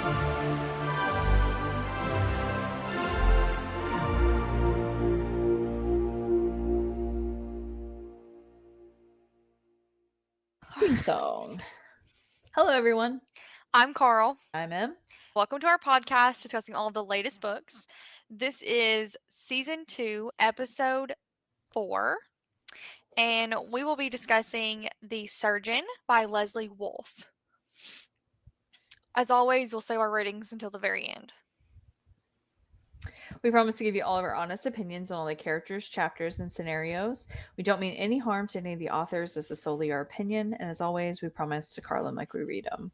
Theme song. Hello, everyone. I'm Karl. I'm Em. Welcome to our podcast discussing all of the latest books. This is season 2, episode 4, and we will be discussing The Surgeon by Leslie Wolfe. As always, we'll save our ratings until the very end. We promise to give you all of our honest opinions on all the characters, chapters, and scenarios. We don't mean any harm to any of the authors. This is solely our opinion. And as always, we promise to call them like we read them.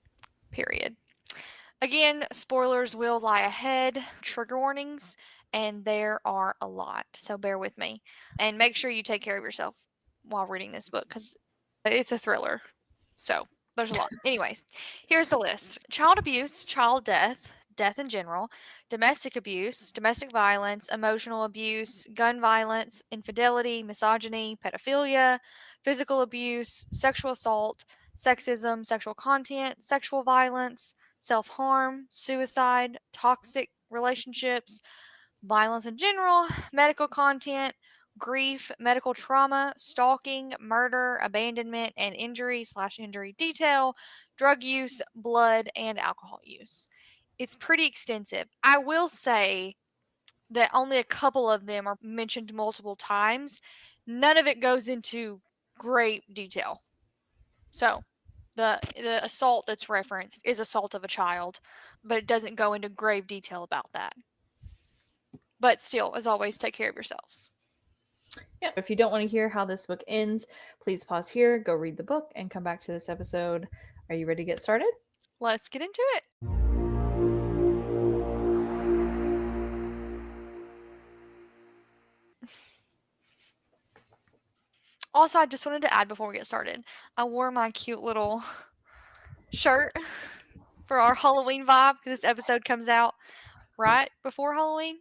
Period. Again, spoilers will lie ahead, trigger warnings, and there are a lot. So bear with me. And make sure you take care of yourself while reading this book because it's a thriller. So there's a lot. Anyways, here's the list: child abuse, child death, death in general, domestic abuse, domestic violence, emotional abuse, gun violence, infidelity, misogyny, pedophilia, physical abuse, sexual assault, sexism, sexual content, sexual violence, self-harm, suicide, toxic relationships, violence in general, medical content, grief, medical trauma, stalking, murder, abandonment, and injury/injury detail, drug use, blood, and alcohol use. It's pretty extensive. I will say that only a couple of them are mentioned multiple times. None of it goes into great detail. So, the assault that's referenced is assault of a child, but it doesn't go into grave detail about that. But still, as always, take care of yourselves. Yeah. If you don't want to hear how this book ends, please pause here, go read the book, and come back to this episode. Are you ready to get started? Let's get into it. Also, I just wanted to add before we get started, I wore my cute little shirt for our Halloween vibe because this episode comes out right before Halloween.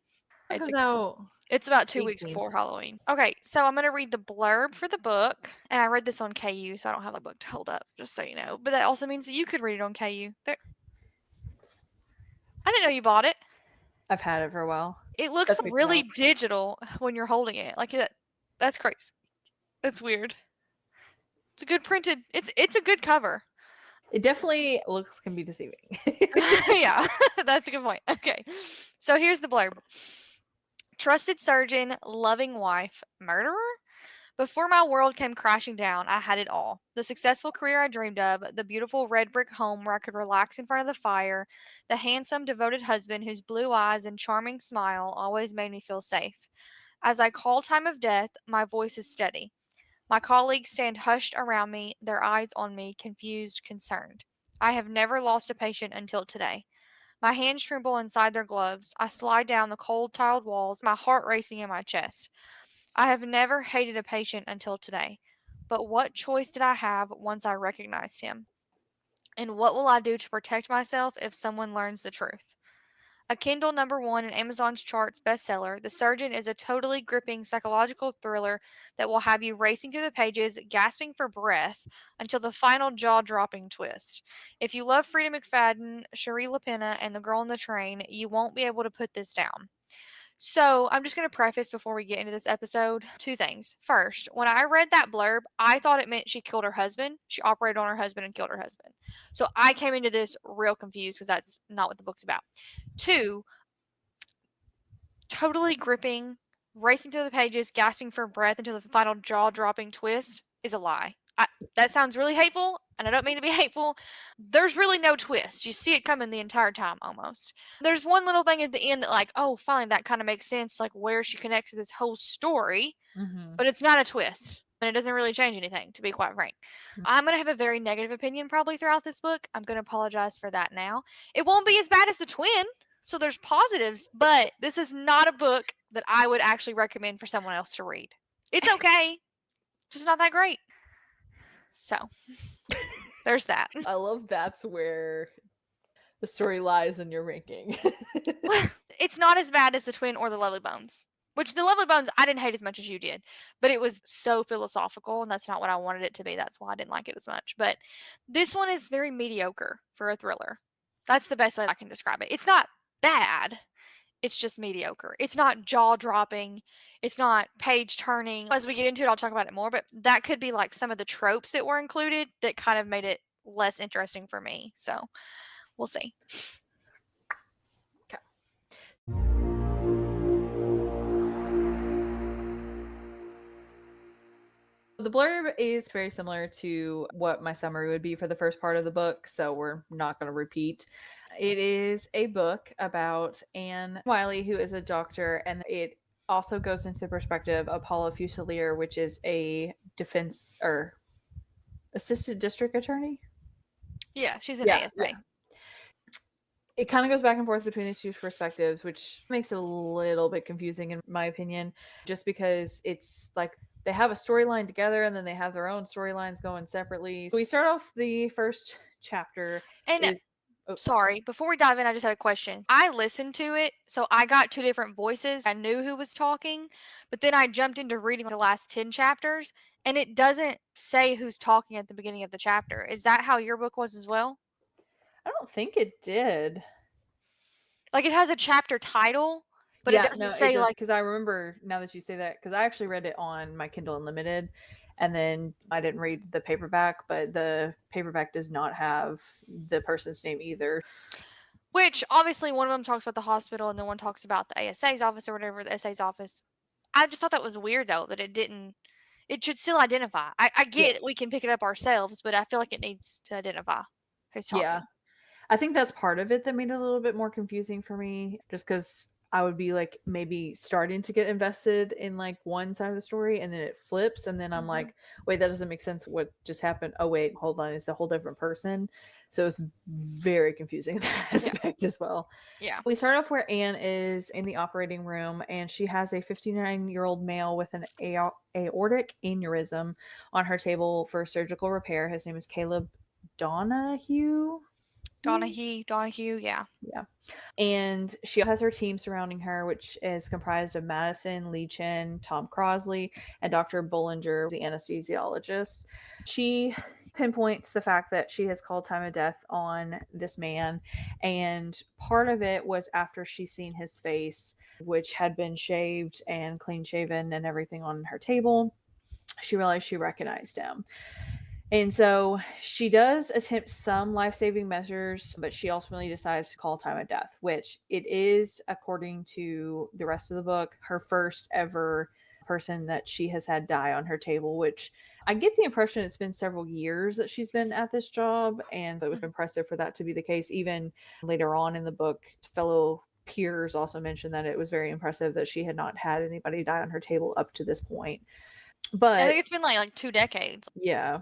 It comes out. It's about 2 weeks 18th. before Halloween. Okay, so I'm going to read the blurb for the book, and I read this on KU, so I don't have the book to hold up, just so you know. But that also means that you could read it on KU. I didn't know you bought it. I've had it for a while. It looks really digital when you're holding it. Like that's crazy. That's weird. It's a good printed. It's a good cover. It definitely looks can be deceiving. Yeah, that's a good point. Okay, so here's the blurb. Trusted surgeon, loving wife, murderer? Before my world came crashing down, I had it all. The successful career I dreamed of, the beautiful red brick home where I could relax in front of the fire, the handsome, devoted husband whose blue eyes and charming smile always made me feel safe. As I call time of death, my voice is steady. My colleagues stand hushed around me, their eyes on me, confused, concerned. I have never lost a patient until today. My hands tremble inside their gloves. I slide down the cold tiled walls, my heart racing in my chest. I have never hated a patient until today. But what choice did I have once I recognized him? And what will I do to protect myself if someone learns the truth? A Kindle #1 in Amazon's charts bestseller, The Surgeon is a totally gripping psychological thriller that will have you racing through the pages, gasping for breath, until the final jaw-dropping twist. If you love Frida McFadden, Cherie LaPena, and The Girl in the Train, you won't be able to put this down. So, I'm just going to preface before we get into this episode 2 things. First, when I read that blurb, I thought it meant she killed her husband. She operated on her husband and killed her husband. So, I came into this real confused because that's not what the book's about. 2, totally gripping, racing through the pages, gasping for breath until the final jaw-dropping twist is a lie. That sounds really hateful, and I don't mean to be hateful. There's really no twist. You see it coming the entire time almost. There's one little thing at the end that, like, oh, finally, that kind of makes sense, like where she connects to this whole story, but it's not a twist. And it doesn't really change anything, to be quite frank. I'm going to have a very negative opinion probably throughout this book. I'm going to apologize for that now. It won't be as bad as The Twin, so there's positives, but this is not a book that I would actually recommend for someone else to read. It's okay, just not that great. So, there's that. I love that's where the story lies in your ranking. It's not as bad as The Twin or The Lovely Bones. Which The Lovely Bones, I didn't hate as much as you did. But it was so philosophical, and that's not what I wanted it to be. That's why I didn't like it as much. But this one is very mediocre for a thriller. That's the best way I can describe it. It's not bad. It's just mediocre. It's not jaw-dropping. It's not page-turning. As we get into it, I'll talk about it more, but that could be, like, some of the tropes that were included that kind of made it less interesting for me. So, we'll see. Okay. The blurb is very similar to what my summary would be for the first part of the book, so we're not going to repeat. It is a book about Anne Wiley, who is a doctor, and it also goes into the perspective of Paula Fusilier, which is a defense or assistant district attorney. Yeah, she's an Yeah, ASA. yeah. It kind of goes back and forth between these two perspectives, which makes it a little bit confusing in my opinion, just because it's like they have a storyline together and then they have their own storylines going separately. So we start off the first chapter And is oh, sorry, before we dive in, I just had a question. I listened to it, so I got two different voices. I knew who was talking, but then I jumped into reading the last 10 chapters, and it doesn't say who's talking at the beginning of the chapter. Is that how your book was as well? I don't think it did. Like, it has a chapter title, but it Yeah, doesn't no, it say, does like, because I remember now that you say that because I actually read it on my Kindle Unlimited, and then I didn't read the paperback, but the paperback does not have the person's name either. which obviously one of them talks about the hospital and then one talks about the ASA's office or whatever, the SA's office. I just thought that was weird, though, that it didn't. It should still identify. I Yeah, get we can pick it up ourselves, but I feel like it needs to identify who's yeah. talking. I think that's part of it that made it a little bit more confusing for me, just because I would be like maybe starting to get invested in like one side of the story and then it flips. And then I'm Mhm. like, wait, that doesn't make sense. What just happened? Oh, wait, hold on. It's a whole different person. So it's very confusing in that Yeah, aspect as well. yeah. We start off where Anne is in the operating room and she has a 59-year-old male with an aortic aneurysm on her table for surgical repair. His name is Caleb Donahue. Donahue, yeah. Yeah. And she has her team surrounding her, which is comprised of Madison, Lee Chin, Tom Crosley, and Dr. Bolinger, the anesthesiologist. She pinpoints the fact that she has called time of death on this man. And part of it was after she's seen his face, which had been shaved and clean shaven and everything on her table. She realized she recognized him. And so she does attempt some life saving measures, but she ultimately decides to call time of death, which it is, according to the rest of the book, her first ever person that she has had die on her table, which I get the impression it's been several years that she's been at this job. And so it was Mhm. impressive for that to be the case. Even later on in the book, fellow peers also mentioned that it was very impressive that she had not had anybody die on her table up to this point. I think But it's been like 2 decades. yeah,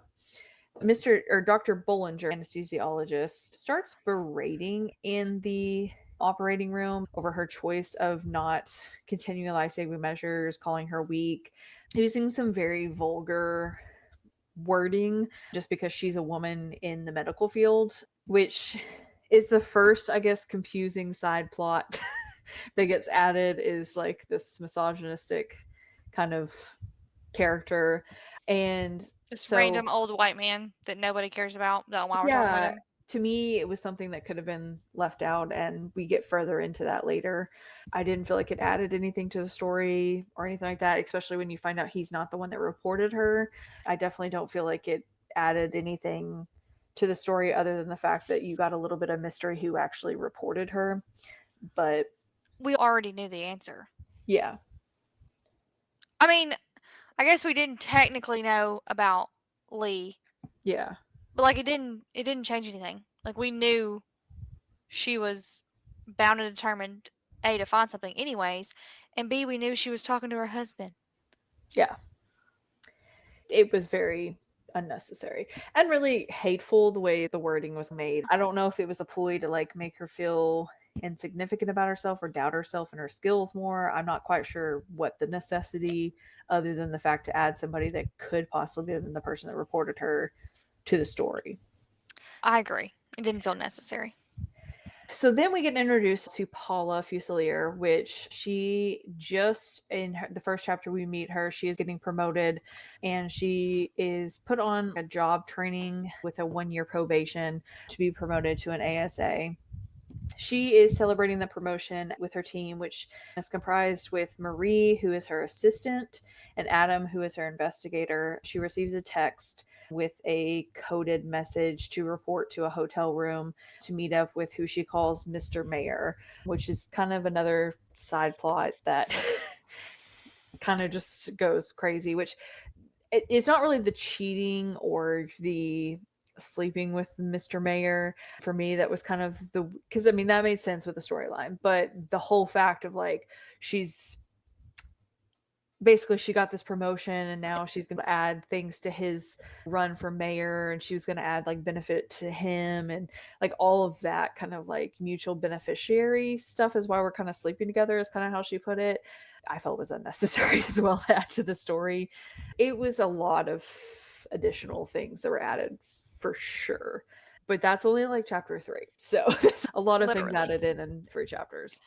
Mr. or Dr. Bolinger, anesthesiologist, starts berating in the operating room over her choice of not continuing life saving measures, calling her weak, using some very vulgar wording just because she's a woman in the medical field, which is the first, I guess, confusing side plot that gets added is like this misogynistic kind of character. And This so random old white man that nobody cares about, that why we're talking about yeah, him. to me, it was something that could have been left out, and we get further into that later. I didn't feel like it added anything to the story or anything like that, especially when you find out he's not the one that reported her. I definitely don't feel like it added anything to the story other than the fact that you got a little bit of mystery who actually reported her. But We already knew the answer. yeah, I mean, I guess we didn't technically know about Lee, yeah, but, like, it didn't change anything. Like, we knew she was bound and determined, A, to find something anyways, and B, we knew she was talking to her husband. yeah. It was very unnecessary and really hateful the way the wording was made. I don't know if it was a ploy to like make her feel insignificant about herself or doubt herself and her skills more. I'm not quite sure what the necessity other than the fact to add somebody that could possibly have been the person that reported her to the story. I agree. It didn't feel necessary. So then we get introduced to Paula Fusilier, which she just in the first chapter we meet her, she is getting promoted and she is put on a job training with a 1 year probation to be promoted to an ASA. She is celebrating the promotion with her team, which is comprised with Marie, who is her assistant, and Adam, who is her investigator. She receives a text with a coded message to report to a hotel room to meet up with who she calls Mr. Mayor, which is kind of another side plot that kind of just goes crazy, which it's not really the cheating or the sleeping with Mr. Mayor. For me, that was kind of the, because I mean, that made sense with the storyline, but the whole fact of like, she's basically, she got this promotion and now she's going to add things to his run for mayor, and she was going to add like benefit to him, and like all of that kind of like mutual beneficiary stuff is why we're kind of sleeping together, is kind of how she put it. I felt was unnecessary as well to add to the story. It was a lot of additional things that were added for sure, but that's only like chapter 3, so a lot of things Literally. added in 3 chapters.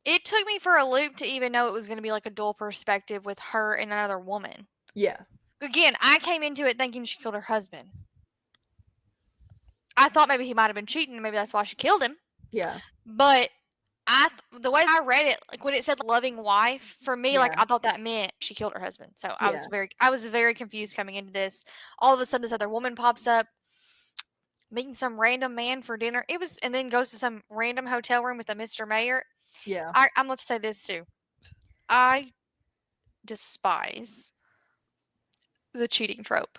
It took me for a loop to even know it was going to be like a dual perspective with her and another woman. Yeah. Again, I came into it thinking she killed her husband. I thought maybe he might have been cheating, and maybe that's why she killed him. Yeah. But the way I read it, like when it said loving wife, for me, like Yeah. I thought that meant she killed her husband. So Yeah. I was very confused coming into this. All of a sudden, this other woman pops up, meeting some random man for dinner. And then goes to some random hotel room with a Mr. Mayor. Yeah. I'm going to say this too. I despise the cheating trope.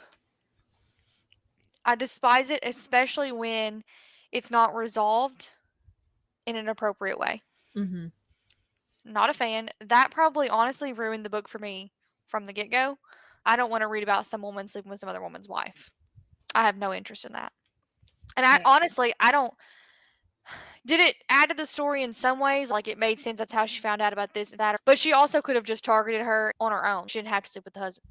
I despise it, especially when it's not resolved in an appropriate way. Mm-hmm. Not a fan. That probably honestly ruined the book for me from the get go. I don't want to read about some woman sleeping with some other woman's wife. I have no interest in that. And I Yeah. honestly, I don't. Did it add to the story in some ways? Like it made sense. That's how she found out about this and that. But she also could have just targeted her on her own. She didn't have to sleep with the husband.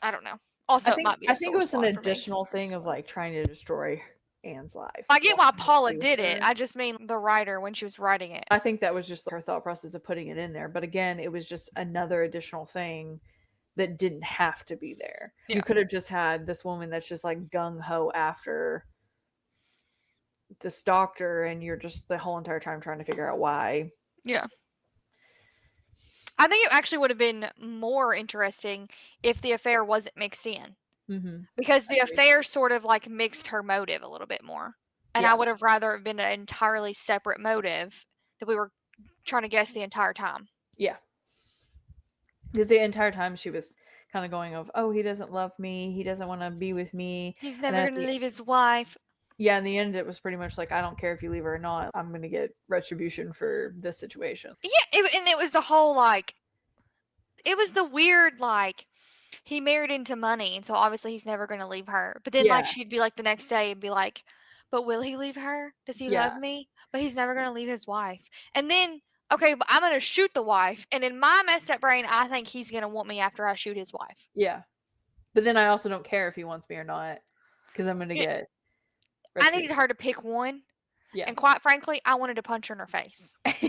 I don't know. Also, it might be I a think it sore was an spot for me. additional thing of like trying to destroy Anne's life. I So get like why not Paula be with did it. her. I just mean the writer when she was writing it. I think that was just her thought process of putting it in there. But again, it was just another additional thing that didn't have to be there. You Yeah. could have just had this woman that's just like gung ho after this doctor, and you're just the whole entire time trying to figure out why. Yeah. I think it actually would have been more interesting if the affair wasn't mixed in. Mm-hmm. Because the Agreed. affair sort of like mixed her motive a little bit more. And I Yeah. would have rather it been an entirely separate motive that we were trying to guess the entire time. Yeah. Because the entire time she was kind of going of, oh, he doesn't love me, he doesn't want to be with me, He's and never then at going to the leave his wife. yeah, in the end, it was pretty much like, I don't care if you leave her or not. I'm going to get retribution for this situation. Yeah, and it was the whole like, it was the weird like, he married into money, and so obviously he's never going to leave her. But then like Yeah. she'd be like the next day and be like, but will he leave her? Does he Yeah. love me? But he's never going to leave his wife. And then okay, but I'm going to shoot the wife. And in my messed up brain, I think he's going to want me after I shoot his wife. Yeah. But then I also don't care if he wants me or not because I'm going to Yeah, get I needed retribution. her to pick one. Yeah. And quite frankly, I wanted to punch her in her face. There's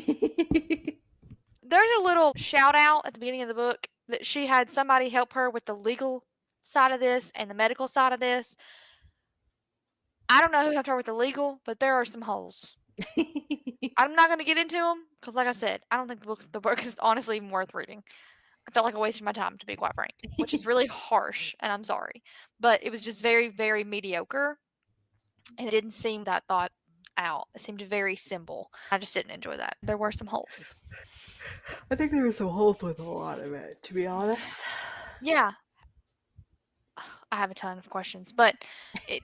a little shout out at the beginning of the book that she had somebody help her with the legal side of this and the medical side of this. I don't know who helped her with the legal, but there are some holes. I'm not going to get into them because, like I said, I don't think the book is honestly even worth reading. I felt like I wasted my time, to be quite frank, which is really harsh, and I'm sorry. But it was just very, very mediocre, and it didn't seem that thought out. It seemed very simple. I just didn't enjoy that. There were some holes. I think there were some holes with a lot of it, to be honest. Yeah, I have a ton of questions, but it,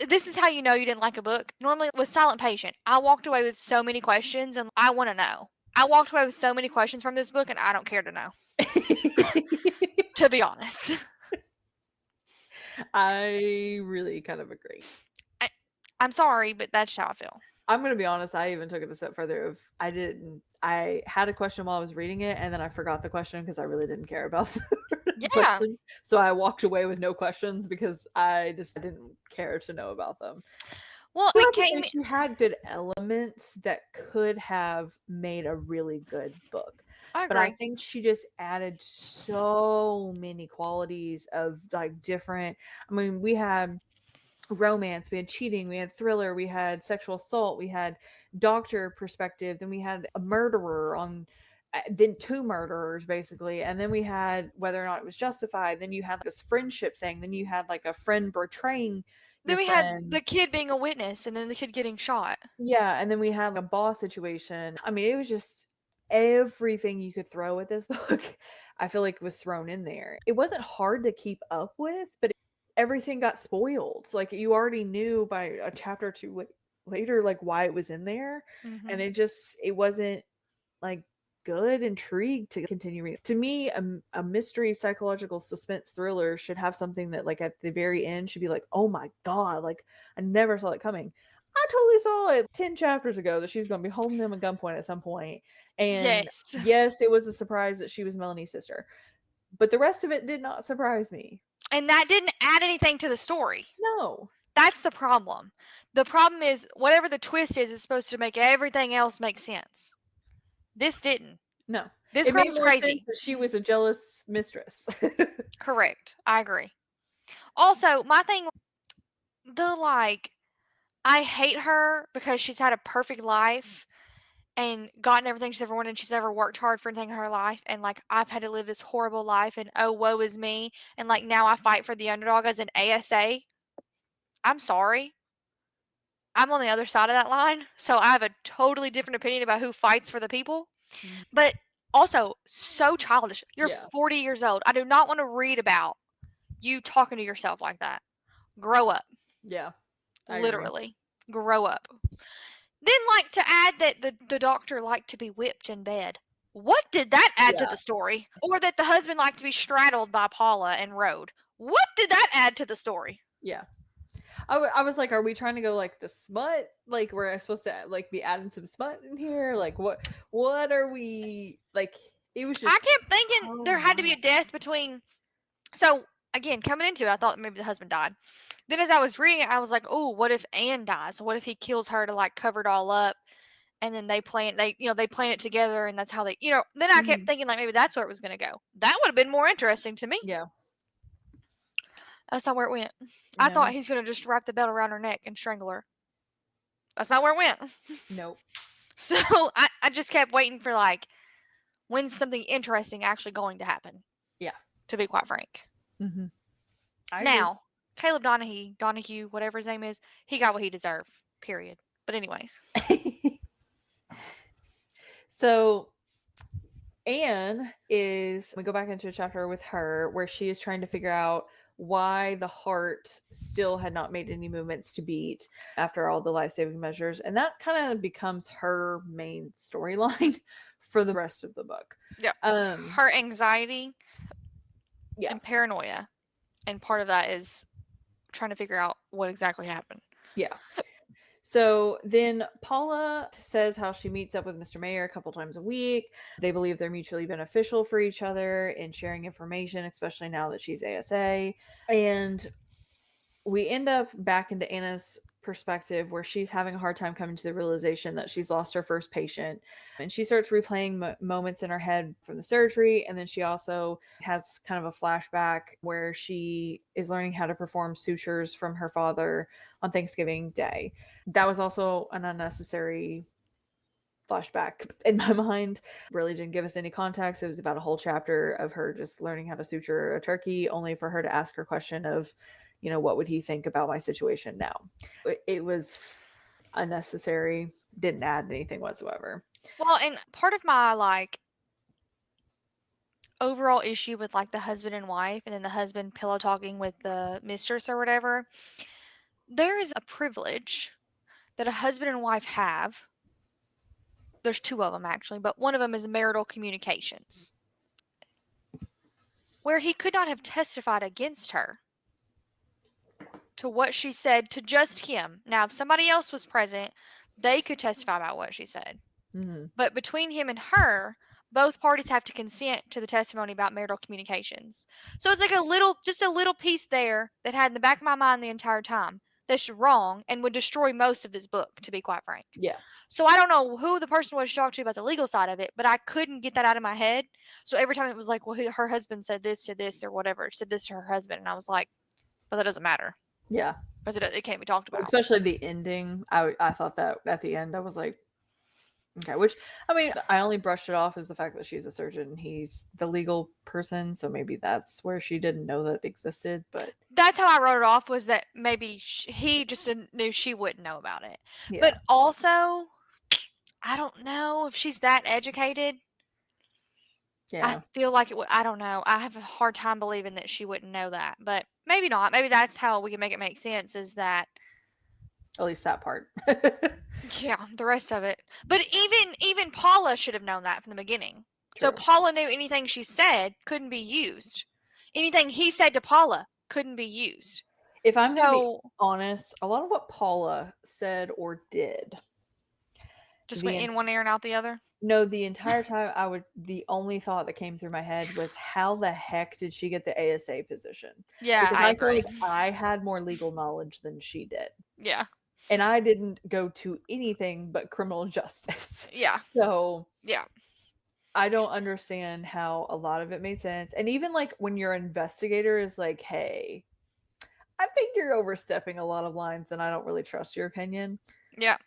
this is how you know you didn't like a book. Normally, with Silent Patient, I walked away with so many questions, and I want to know. I walked away with so many questions from this book, and I don't care to know, to be honest. I really kind of agree. I'm sorry, but that's how I feel. I'm going to be honest, I even took it a step further of I had a question while I was reading it, and then I forgot the question because I really didn't care about the Yeah. question. So I walked away with no questions because I just didn't care to know about them. Well, But it not to say came. she had good elements that could have made a really good book. I But I agree. think she just added so many qualities of like different. I mean, we had romance, we had cheating, we had thriller, we had sexual assault, we had doctor perspective, then we had a murderer on then two murderers basically, and then we had whether or not it was justified, then you had this friendship thing, then you had like a friend betraying your Then we had friend. the kid being a witness and then the kid getting shot. Yeah, and then we had a boss situation. I mean, it was just everything you could throw at this book. I feel like was thrown in there. It wasn't hard to keep up with, but everything got spoiled. Like you already knew by a chapter or two later, like why it was in there, and Mhm. it wasn't like good intrigue to continue reading. To me, a mystery psychological suspense thriller should have something that like at the very end should be like, oh my god, like I never saw it coming. I totally saw it 10 chapters ago that she was going to be holding them at gunpoint at some point. And Yes. yes, it was a surprise that she was Melanie's sister. But the rest of it did not surprise me. And that didn't add anything to the story. No. That's the problem. The problem is whatever the twist is supposed to make everything else make sense. This didn't. No. This It girl made was more sense crazy. that she was a jealous mistress. Correct. I agree. Also, my thing, the like, I hate her because she's had a perfect life and gotten everything she's ever wanted. She's ever worked hard for anything in her life. And like, I've had to live this horrible life and oh, woe is me. And like, now I fight for the underdog as an ASA. I'm sorry. I'm on the other side of that line. So I have a totally different opinion about who fights for the people. Mhm. But also, so childish. You're Yeah. 40 years old. I do not want to read about you talking to yourself like that. Grow up. Yeah. I agree. Literally. Grow up. Then, like, to add that the doctor liked to be whipped in bed. What did that add to Yeah. the story? Or that the husband liked to be straddled by Paula and rode. What did that add to the story? Yeah. I was like, are we trying to go like the smut? Like we're supposed to like be adding some smut in here? Like what are we like it was I just kept thinking so there had to be a much. death between. So, again, coming into it, I thought maybe the husband died. Then as I was reading it, I was like, "Oh, what if Anne dies? What if he kills her to like cover it all up?" And then they plan it together, and that's how Then I kept Mhm. thinking like maybe that's where it was going to go. That would have been more interesting to me. Yeah. That's not where it went. I thought No. he's going to just wrap the belt around her neck and strangle her. That's not where it went. Nope. So I just kept waiting for like when's something interesting actually going to happen. Yeah. To be quite frank. Mhm. I agree. Now, Caleb Donahue, whatever his name is, he got what he deserved. Period. But anyways, So Anne is we go back into a chapter with her where she is trying to figure out why the heart still had not made any movements to beat after all the life-saving measures, and that kind of becomes her main storyline for the rest of the book. yeah, um her anxiety yeah. and paranoia, and part of that is trying to figure out what exactly happened. Yeah. So then Paula says how she meets up with Mr. Mayer a couple times a week. They believe they're mutually beneficial for each other in sharing information, especially now that she's ASA. And we end up back into Anna's perspective where she's having a hard time coming to the realization that she's lost her first patient, and she starts replaying moments in her head from the surgery. And then she also has kind of a flashback where she is learning how to perform sutures from her father on Thanksgiving Day. That was also an unnecessary flashback in my mind. Really didn't give us any context. It was about a whole chapter of her just learning how to suture a turkey, only for her to ask her question of, what would he think about my situation now? It was unnecessary, didn't add anything whatsoever. Well, and part of my like overall issue with like the husband and wife, and then the husband pillow talking with the mistress or whatever, there is a privilege that a husband and wife have. There's two of them actually, but one of them is marital communications, where he could not have testified against her to what she said to just him. Now, if somebody else was present, they could testify about what she said. Mm-hmm. But between him and her, both parties have to consent to the testimony about marital communications. So it's like just a little piece there that had in the back of my mind the entire time that's wrong and would destroy most of this book, to be quite frank. Yeah. So I don't know who the person was talked to about the legal side of it, but I couldn't get that out of my head. So every time it was like, well, her husband said this to this or whatever, said this to her husband. And I was like, but that doesn't matter. Yeah. because it can't be talked about. Especially the ending. I thought that at the end, I was like, okay, which I mean, I only brushed it off as the fact that she's a surgeon and he's the legal person, so maybe that's where she didn't know that existed, but That's how I wrote it off, was that maybe he just knew she wouldn't know about it. But yeah. also, I don't know if she's that educated. I Yeah. feel like it would. I don't know. I have a hard time believing that she wouldn't know that, but maybe not. Maybe that's how we can make it make sense, is that, At least that part. yeah, the rest of it. But even Paula should have known that from the beginning. So True. Paula knew anything she said couldn't be used. Anything he said to Paula couldn't be used. If I'm gonna be So honest, a lot of what Paula said or did, just the went in ent one ear and out the other. no, the entire time the only thought that came through my head was, "How the heck did she get the ASA position?" Yeah, Because I I feel agree. like I had more legal knowledge than she did, Yeah. and I didn't go to anything but criminal justice. Yeah. So, Yeah. I don't understand how a lot of it made sense, and even, like, when your investigator is like, "Hey, I think you're overstepping a lot of lines, and I don't really trust your opinion." Yeah.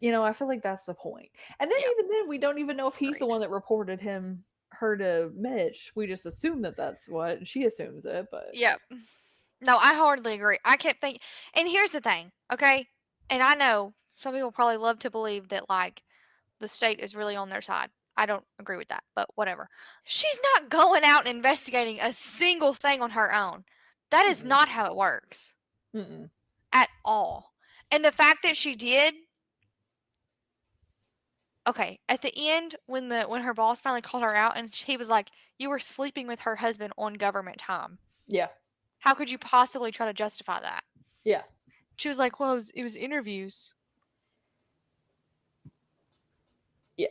I feel like that's the point. And then Yeah. even then, we don't even know if he's the Agreed. one that reported her to Mitch. We just assume that that's what and she assumes it, but Yeah. No, I hardly agree. I kept thinking, and here's the thing, okay? And I know some people probably love to believe that, like, the state is really on their side. I don't agree with that, but whatever. She's not going out and investigating a single thing on her own. That is mm-mm, not how it works mm-mm. at all. And the fact that she did, okay, at the end when her boss finally called her out and he was like, "You were sleeping with her husband on government time. Yeah, How could you possibly try to justify that?" yeah, She was like, "Well, it was interviews." yeah,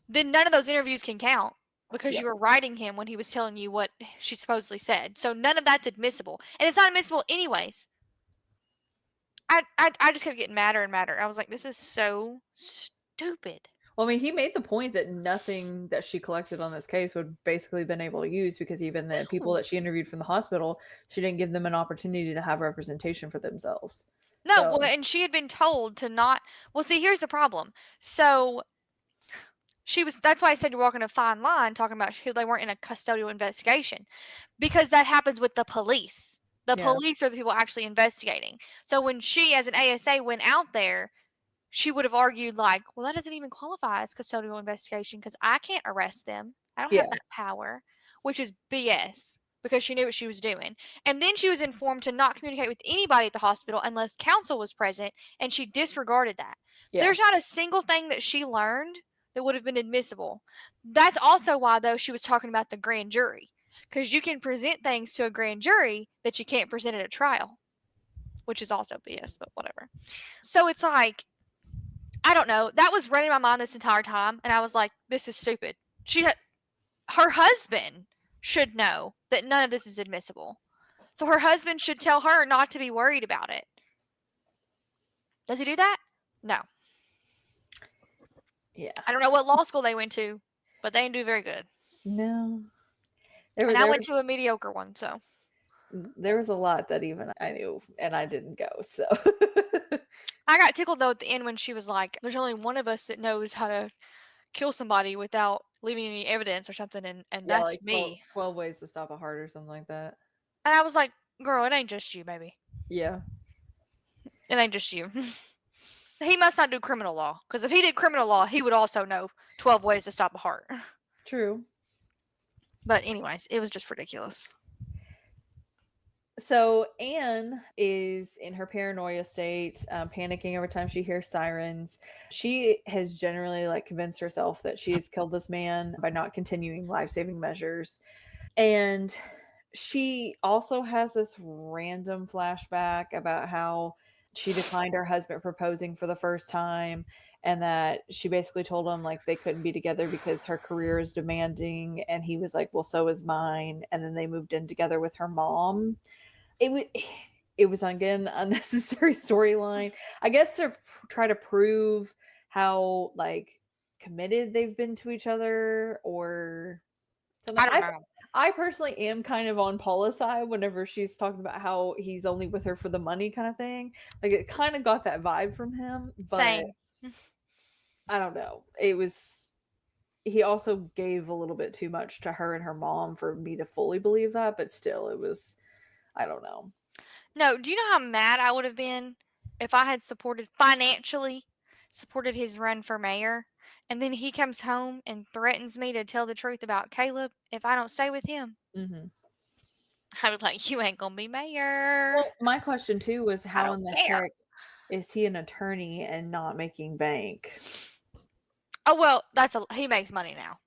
Then none of those interviews can count because yeah. you were writing him when he was telling you what she supposedly said. So none of that's admissible, and it's not admissible anyways. I just kept getting madder and madder. I was like, this is so stupid. Well, I mean, he made the point that nothing that she collected on this case would basically been able to use because even the people No, that she interviewed from the hospital, she didn't give them an opportunity to have representation for themselves. no. Well, So, and she had been told to not. Well, see, here's the problem. So she was. That's why I said you're walking a fine line talking about they weren't in a custodial investigation, because that happens with the police. The yeah, police are the people actually investigating. So when she, as an ASA, went out there, she would have argued like, "Well, that doesn't even qualify as custodial investigation because I can't arrest them. I don't have yeah, that power," which is BS because she knew what she was doing. And then she was informed to not communicate with anybody at the hospital unless counsel was present, and she disregarded that. yeah, There's not a single thing that she learned that would have been admissible. That's also why, though, she was talking about the grand jury, because you can present things to a grand jury that you can't present at a trial, which is also BS, but whatever. So it's like, I don't know. That was running my mind this entire time, and I was like, "This is stupid." Her husband should know that none of this is admissible, so her husband should tell her not to be worried about it. Does he do that? No. yeah. I don't know what law school they went to, but they didn't do very good. No. There And was I there went to a mediocre one, so there was a lot that even I knew and I didn't go, so I got tickled though at the end when she was like, "There's only one of us that knows how to kill somebody without leaving any evidence or something, and yeah, that's like me." 12 ways to stop a heart or something like that. And I was like, "Girl, it ain't just you, baby. Yeah, It ain't just you." He must not do criminal law, because if he did criminal law, he would also know 12 ways to stop a heart. true. But anyways, it was just ridiculous. So Anne is in her paranoia state, panicking every time she hears sirens. She has generally like convinced herself that she has killed this man by not continuing life-saving measures. And she also has this random flashback about how she declined her husband proposing for the first time and that she basically told him like they couldn't be together because her career is demanding and he was like, well, so is mine, and then they moved in together with her mom. It was again unnecessary storyline, I guess, to try to prove how like committed they've been to each other or something. I don't know. I personally am kind of on Paula's side whenever she's talking about how he's only with her for the money kind of thing. Like, it kind of got that vibe from him, but Same. I don't know. It was he also gave a little bit too much to her and her mom for me to fully believe that, but still it was I don't know. No, do you know how mad I would have been if I had financially supported his run for mayor, and then he comes home and threatens me to tell the truth about Caleb if I don't stay with him? Mhm. I was like, "You ain't gonna be mayor." Well, my question too was I how don't in the care. heck is he an attorney and not making bank? Oh, well, he makes money now.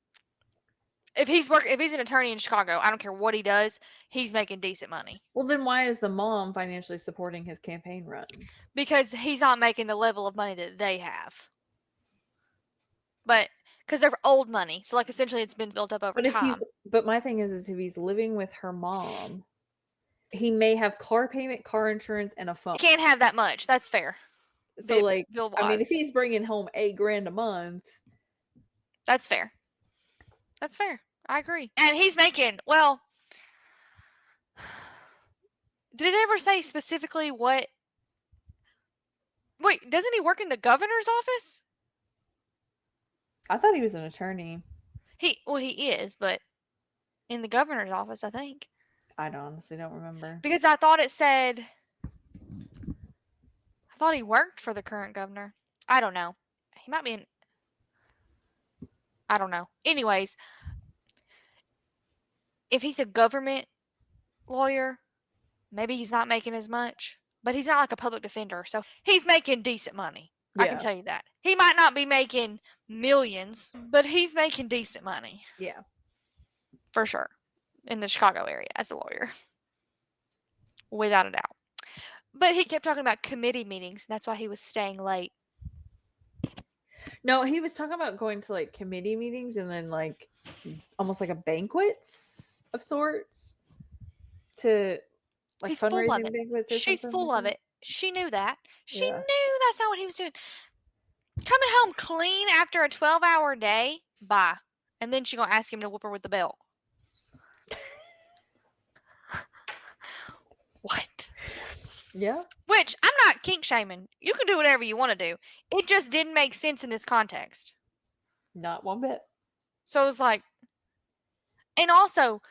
If he's an attorney in Chicago, I don't care what he does, he's making decent money. Well, then why is the mom financially supporting his campaign run? Because he's not making the level of money that they have. But because they're old money, so, like, essentially it's been built up over time. But my thing is if he's living with her mom, he may have car payment, car insurance, and a phone. You can't have that much, that's fair. So, like, I mean, if Bill-wise. he's bringing home 8 grand a month, That's fair. That's fair. I agree. And he's making well, did it ever say specifically what wait, doesn't he work in the governor's office? I thought he was an attorney. He is, but in the governor's office, I think. I honestly don't remember. Because I thought he worked for the current governor. I don't know. He might be in I don't know. Anyways, if he's a government lawyer, maybe he's not making as much, but he's not like a public defender, so he's making decent money. I can Yeah. tell you that. He might not be making millions, but he's making decent money Yeah. for sure in the Chicago area as a lawyer, without a doubt. But he kept talking about committee meetings, and that's why he was staying late. No, he was talking about going to, like, committee meetings and then, like, almost like a banquets of sorts to like, He's full of fundraising it. banquets or She's something full like of that? it. She knew that. She Yeah. knew that's not what he was doing. Coming home clean after a 12-hour day? Bye. And then she gonna ask him to whoop her with the belt. What? Yeah. Which, I'm not kink shaming. You can do whatever you want to do. It just didn't make sense in this context. Not one bit. So it was like, and also,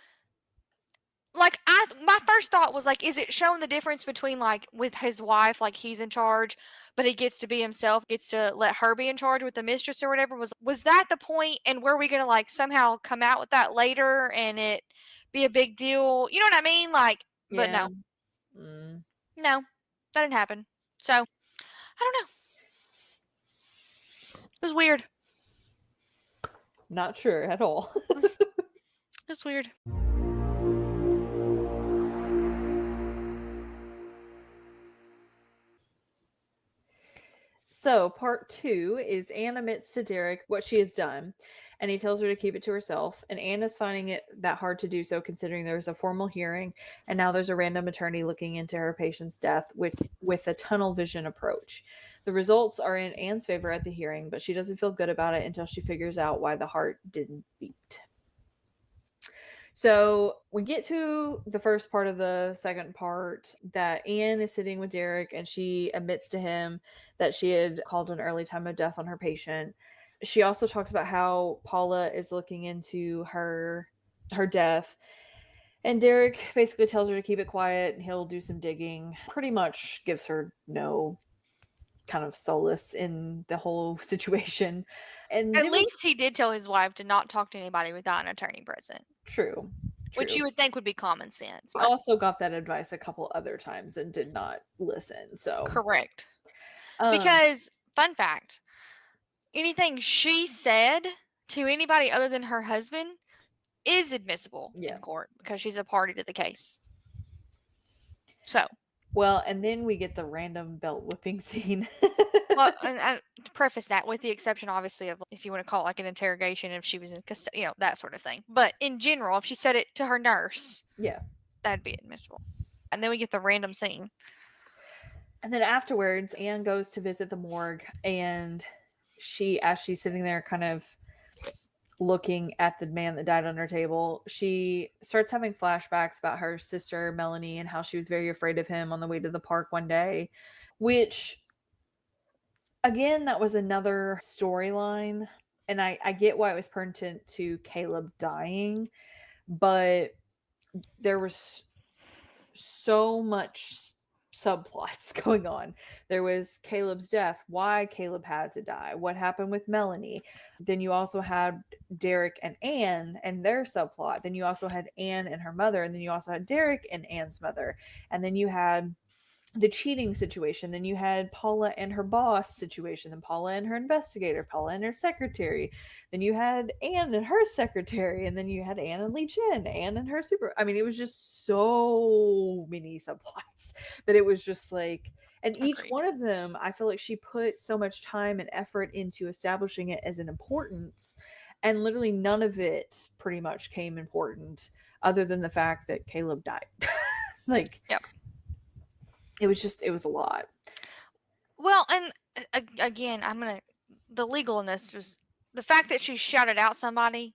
like, my first thought was like, is it showing the difference between, like, with his wife, like, he's in charge, but he gets to be himself, gets to let her be in charge with the mistress or whatever? Was that the point? And were we gonna, like, somehow come out with that later and it be a big deal? You know what I mean? Like, but Yeah. no, Mm, no, that didn't happen. So I don't know. It was weird. not sure at all. It was weird. So, part 2 is Anne admits to Derek what she has done, and he tells her to keep it to herself. And Anne is finding it that hard to do so, considering there's a formal hearing, and now there's a random attorney looking into her patient's death with a tunnel vision approach. The results are in Anne's favor at the hearing, but she doesn't feel good about it until she figures out why the heart didn't beat. So we get to the first part of the second part that Anne is sitting with Derek and she admits to him that she had called an early time of death on her patient. She also talks about how Paula is looking into her death. And Derek basically tells her to keep it quiet and he'll do some digging. Pretty much gives her no kind of solace in the whole situation. And At then we least he did tell his wife to not talk to anybody without an attorney present, true, which true. you would think would be common sense, We but also got that advice a couple other times and did not listen, so, correct. um, Because, fun fact, anything she said to anybody other than her husband is admissible yeah. in court because she's a party to the case. So, Well, and then we get the random belt whipping scene. well, and to preface that with the exception, obviously, of if you want to call it like an interrogation, if she was in custody, that sort of thing. But in general, if she said it to her nurse, Yeah. that'd be admissible. And then we get the random scene. And then afterwards, Anne goes to visit the morgue, and as she's sitting there kind of looking at the man that died on her table, she starts having flashbacks about her sister Melanie and how she was very afraid of him on the way to the park one day, which again, that was another storyline. And I get why it was pertinent to Caleb dying, but there was so much subplots going on. There was Caleb's death, why Caleb had to die, what happened with Melanie. Then you also had Derek and Anne and their subplot. Then you also had Anne and her mother, and then you also had Derek and Anne's mother. And then you had the cheating situation. Then you had Paula and her boss situation. Then Paula and her investigator. Paula and her secretary. Then you had Anne and her secretary. And then you had Anne and Lee Chin. Anne and her super. I mean, it was just so many subplots that it was just like. And each Agreed. one of them, I feel like she put so much time and effort into establishing it as an importance. And literally none of it pretty much came important other than the fact that Caleb died. Like, Yep. it was a lot. Well, and again, the legal in this was the fact that she shouted out somebody.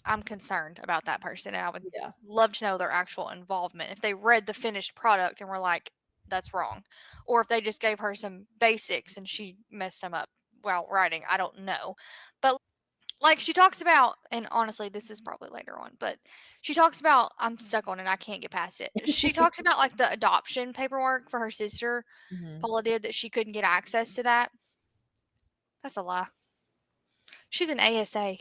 I'm concerned about that person, and I would Yeah. love to know their actual involvement. If they read the finished product and were like, "That's wrong," or if they just gave her some basics and she messed them up while writing, I don't know. But like she talks about, and honestly, this is probably later on, but she talks about, I'm stuck on it. I can't get past it. She talks about like the adoption paperwork for her sister Mhm. Paula did, that she couldn't get access to that. That's a lie. She's an ASA.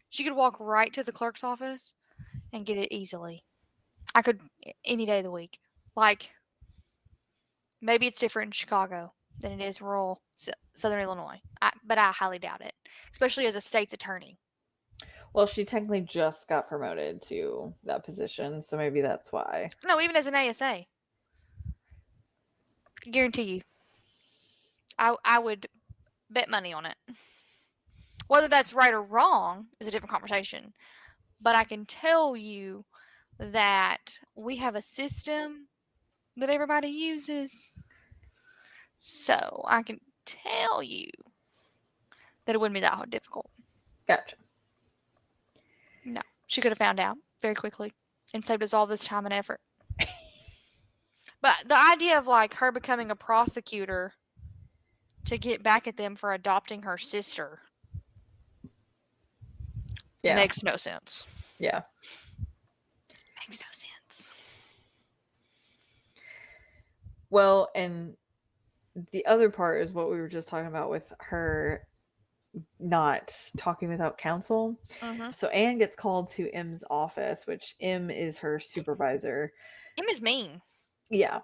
She could walk right to the clerk's office and get it easily. I could any day of the week. Like, maybe it's different in Chicago than it is rural Southern Illinois, but I highly doubt it, especially as a state's attorney. Well, she technically just got promoted to that position, so maybe that's why. No, even as an ASA, guarantee you, I would bet money on it. Whether that's right or wrong is a different conversation. But I can tell you that we have a system that everybody uses. So I can tell you that it wouldn't be that difficult. Gotcha. No, she could have found out very quickly and saved us all this time and effort. But the idea of like her becoming a prosecutor to get back at them for adopting her sister Yeah. makes no sense. Yeah. Makes no sense. Well, and the other part is what we were just talking about with her not talking without counsel. Mm-hmm. So Anne gets called to M's office, which M is her supervisor. Em is mean. Yeah.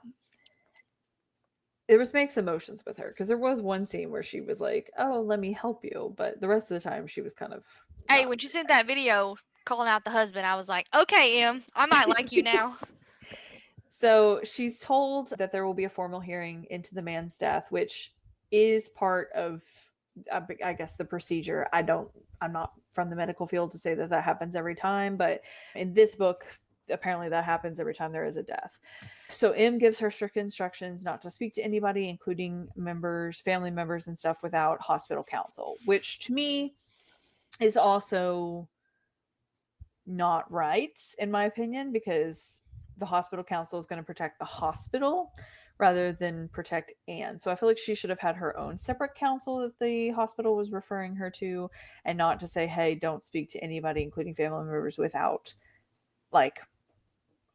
There was mixed emotions with her because there was one scene where she was like, "Oh, let me help you," but the rest of the time she was kind of Hey, not. when she sent that video calling out the husband, I was like, okay, Em, I might like you now. So she's told that there will be a formal hearing into the man's death, which is part of, I guess, the procedure. I'm not from the medical field to say that that happens every time, but in this book, apparently that happens every time there is a death. So M gives her strict instructions not to speak to anybody, including members, family members, and stuff, without hospital counsel, which to me is also not right, in my opinion, because the hospital counsel is going to protect the hospital rather than protect Anne. So I feel like she should have had her own separate counsel that the hospital was referring her to, and not to say, hey, don't speak to anybody, including family members, without like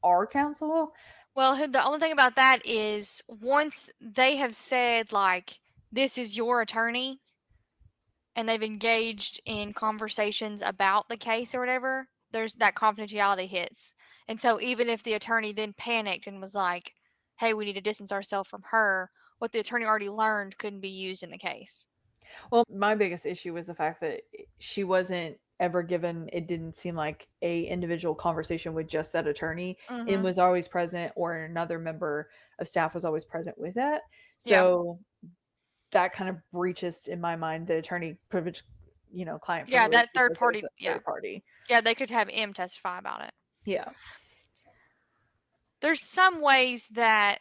our counsel. Well, the only thing about that is once they have said, like, this is your attorney, and they've engaged in conversations about the case or whatever, there's that confidentiality hits. And so even if the attorney then panicked and was like, hey, we need to distance ourselves from her, what the attorney already learned couldn't be used in the case. Well, my biggest issue was the fact that she wasn't ever given, it didn't seem like a individual conversation with just that attorney. M Mm-hmm. was always present, or another member of staff was always present with that. Yeah. So that kind of breaches, in my mind, the attorney privilege, client Yeah, privilege, that third because there's party. a Yeah. third party. Yeah, they could have M testify about it. Yeah. There's some ways that,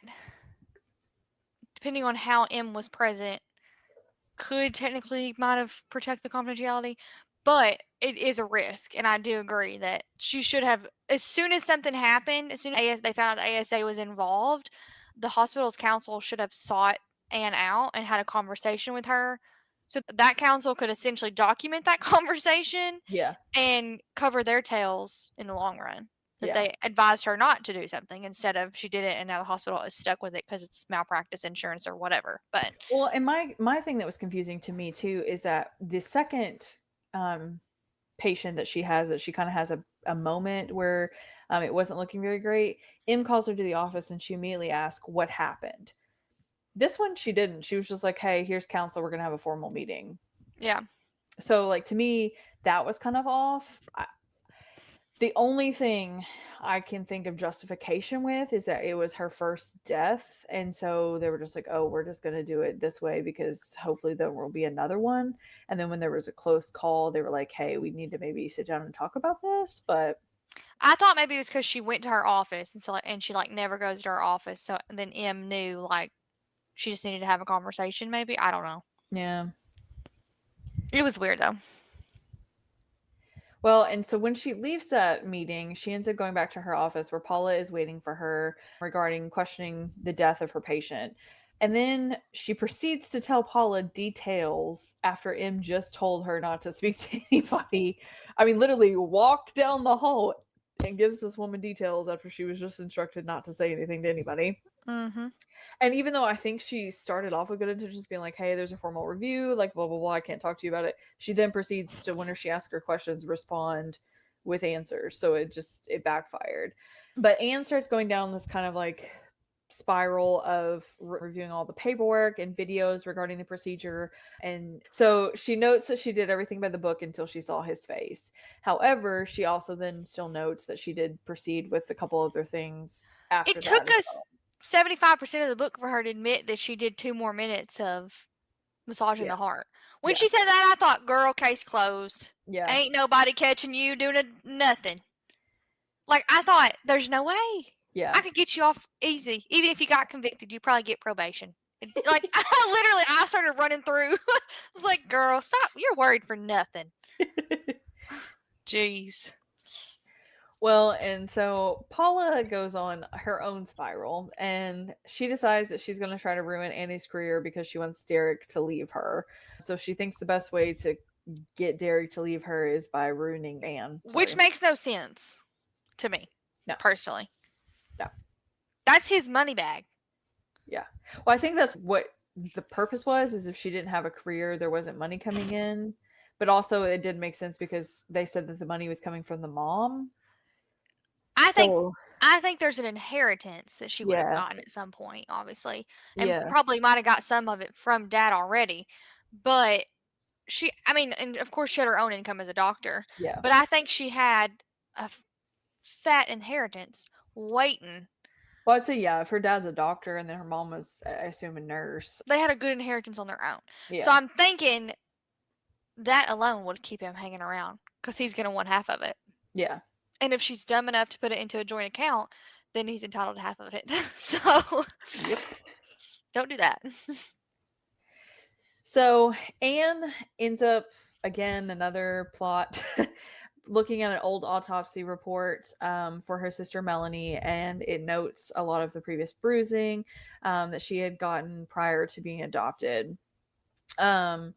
depending on how M was present, could technically might have protect the confidentiality. But it is a risk, and I do agree that she should have, as soon as something happened, as soon as they found out the ASA was involved, the hospital's counsel should have sought Anne out and had a conversation with her, so that counsel could essentially document that conversation Yeah. and cover their tails in the long run. That Yeah. they advised her not to do something instead of she did it and now the hospital is stuck with it because it's malpractice insurance or whatever. But Well, and my thing that was confusing to me too is that the second um patient that she has, that she kind of has a moment where it wasn't looking very great. Em calls her to the office and she immediately asks what happened. This one she didn't. She was just like, "Hey, here's counsel. We're gonna have a formal meeting." yeah, So, like, to me, that was kind of off. The only thing I can think of justification with is that it was her first death, and so they were just like, "Oh, we're just gonna do it this way because hopefully there will be another one." And then when there was a close call, they were like, "Hey, we need to maybe sit down and talk about this." But I thought maybe it was because she went to her office and so and she like never goes to her office. So then M knew like she just needed to have a conversation. Maybe I don't know. yeah. It was weird though. Well, and so when she leaves that meeting, she ends up going back to her office where Paula is waiting for her regarding questioning the death of her patient. And then she proceeds to tell Paula details after M just told her not to speak to anybody. I mean, literally walk down the hall and gives this woman details after she was just instructed not to say anything to anybody. Mm-hmm. And even though I think she started off with good intentions, being like, "Hey, there's a formal review, like blah blah blah, I can't talk to you about it," she then proceeds to, whenever she asks her questions, respond with answers. So it backfired. But Anne starts going down this kind of like spiral of reviewing all the paperwork and videos regarding the procedure. And so she notes that she did everything by the book until she saw his face. However, she also then still notes that she did proceed with a couple other things after It took that as us well. 75% of the book for her to admit that she did 2 more minutes of massaging Yeah. the heart. When Yeah. she said that, I thought, girl, case closed. Yeah. Ain't nobody catching you doing nothing. Like, I thought, there's no way. I Yeah. could get you off easy. Even if you got convicted, you'd probably get probation. Like, I started running through. I was like, girl, stop. You're worried for nothing. Jeez. Well, and so Paula goes on her own spiral and she decides that she's going to try to ruin Annie's career because she wants Derek to leave her. So she thinks the best way to get Derek to leave her is by ruining Anne. Which Sorry. makes no sense to me, No. personally. No. That's his money bag. Yeah. Well, I think that's what the purpose was, is if she didn't have a career, there wasn't money coming in. But also it did make sense because they said that the money was coming from the mom. I think So, I think there's an inheritance that she would have yeah. gotten at some point, obviously, and Yeah. probably might have got some of it from dad already. But I mean, and of course, she had her own income as a doctor. Yeah. But I think she had a fat inheritance waiting. Well, I'd say, yeah, if her dad's a doctor and then her mom was, I assume, a nurse. They had a good inheritance on their own. So Yeah. I'm thinking that alone would keep him hanging around because he's going to want half of it. Yeah. And if she's dumb enough to put it into a joint account, then he's entitled to half of it. So Yep. don't do that. So Anne ends up, again, another plot, looking at an old autopsy report for her sister Melanie, and it notes a lot of the previous bruising that she had gotten prior to being adopted. Um,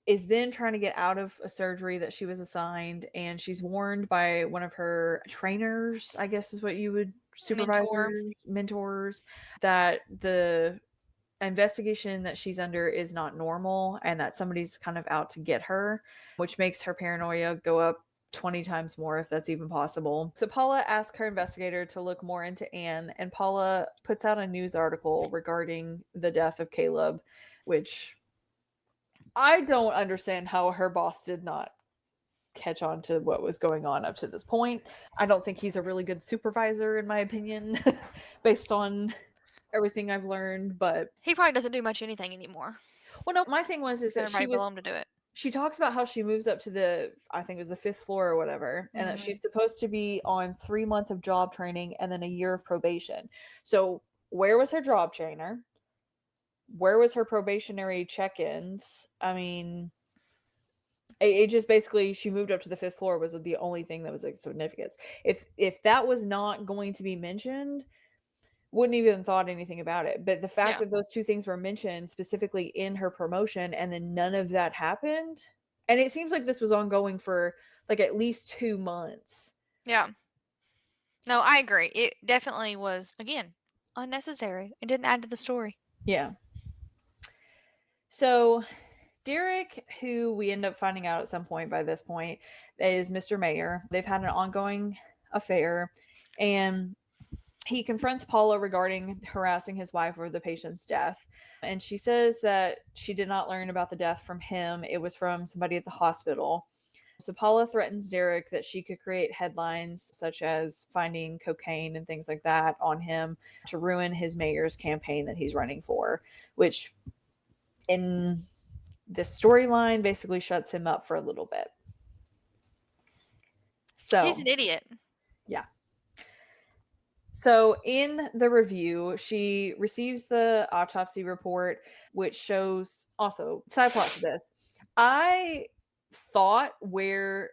is then trying to get out of a surgery that she was assigned, and she's warned by one of her trainers, I guess is what you would, Mentor. supervisors, mentors, that the investigation that she's under is not normal and that somebody's kind of out to get her, which makes her paranoia go up 20 times more, if that's even possible. So Paula asks her investigator to look more into Anne, and Paula puts out a news article regarding the death of Caleb, which I don't understand how her boss did not catch on to what was going on up to this point. I don't think he's a really good supervisor, in my opinion, based on everything I've learned. But He probably doesn't do much anything anymore. well, no, my thing was He is sent that everybody below him to do it. she talks about how she moves up to the, I think it was the fifth floor or whatever, and that Mhm. she's supposed to be on 3 months of job training and then a year of probation. So where was her job trainer? Where was her probationary check-ins? I mean, It just basically, she moved up to the 5th floor was the only thing that was of significance. If that was not going to be mentioned, wouldn't even thought anything about it. But the fact Yeah. that those 2 things were mentioned specifically in her promotion and then none of that happened, and it seems like this was ongoing for, like, at least 2 months. Yeah. No, I agree. It definitely was, again, unnecessary. It didn't add to the story. Yeah. So Derek, who we end up finding out at some point by this point, is Mr. Mayor. They've had an ongoing affair, and he confronts Paula regarding harassing his wife over the patient's death. And she says that she did not learn about the death from him, it was from somebody at the hospital. So Paula threatens Derek that she could create headlines such as finding cocaine and things like that on him to ruin his mayor's campaign that he's running for, which in this storyline basically shuts him up for a little bit. He's So, an idiot. yeah. So, in the review, she receives the autopsy report, which shows also side plot to this. I thought where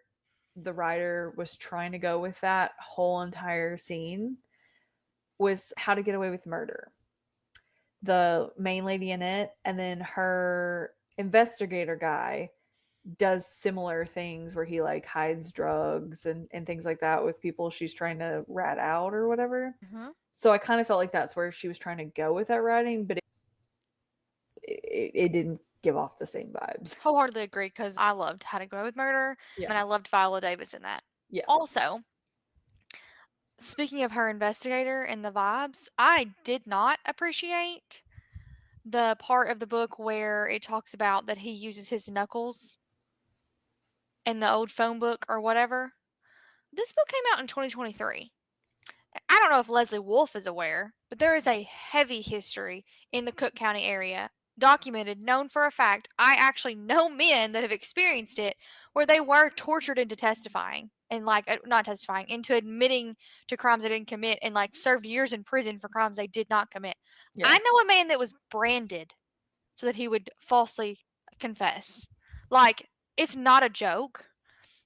the writer was trying to go with that whole entire scene was How to Get Away with Murder. The main lady in it, and then her investigator guy does similar things where he like hides drugs and things like that with people she's trying to rat out or whatever. Mhm. So I kind of felt like that's where she was trying to go with that writing, but it didn't give off the same vibes. Wholeheartedly agree because I loved How to Get Away with Murder, Yeah. and I loved Viola Davis in that. Yeah. Also, speaking of her investigator and the vibes, I did not appreciate the part of the book where it talks about that he uses his knuckles in the old phone book or whatever. This book came out in 2023. I don't know if Leslie Wolfe is aware, but there is a heavy history in the Cook County area, documented, known for a fact. I actually know men that have experienced it where they were tortured into testifying and, like, not testifying, into admitting to crimes they didn't commit and, like, served years in prison for crimes they did not commit. Yeah. I know a man that was branded so that he would falsely confess. Like, it's not a joke.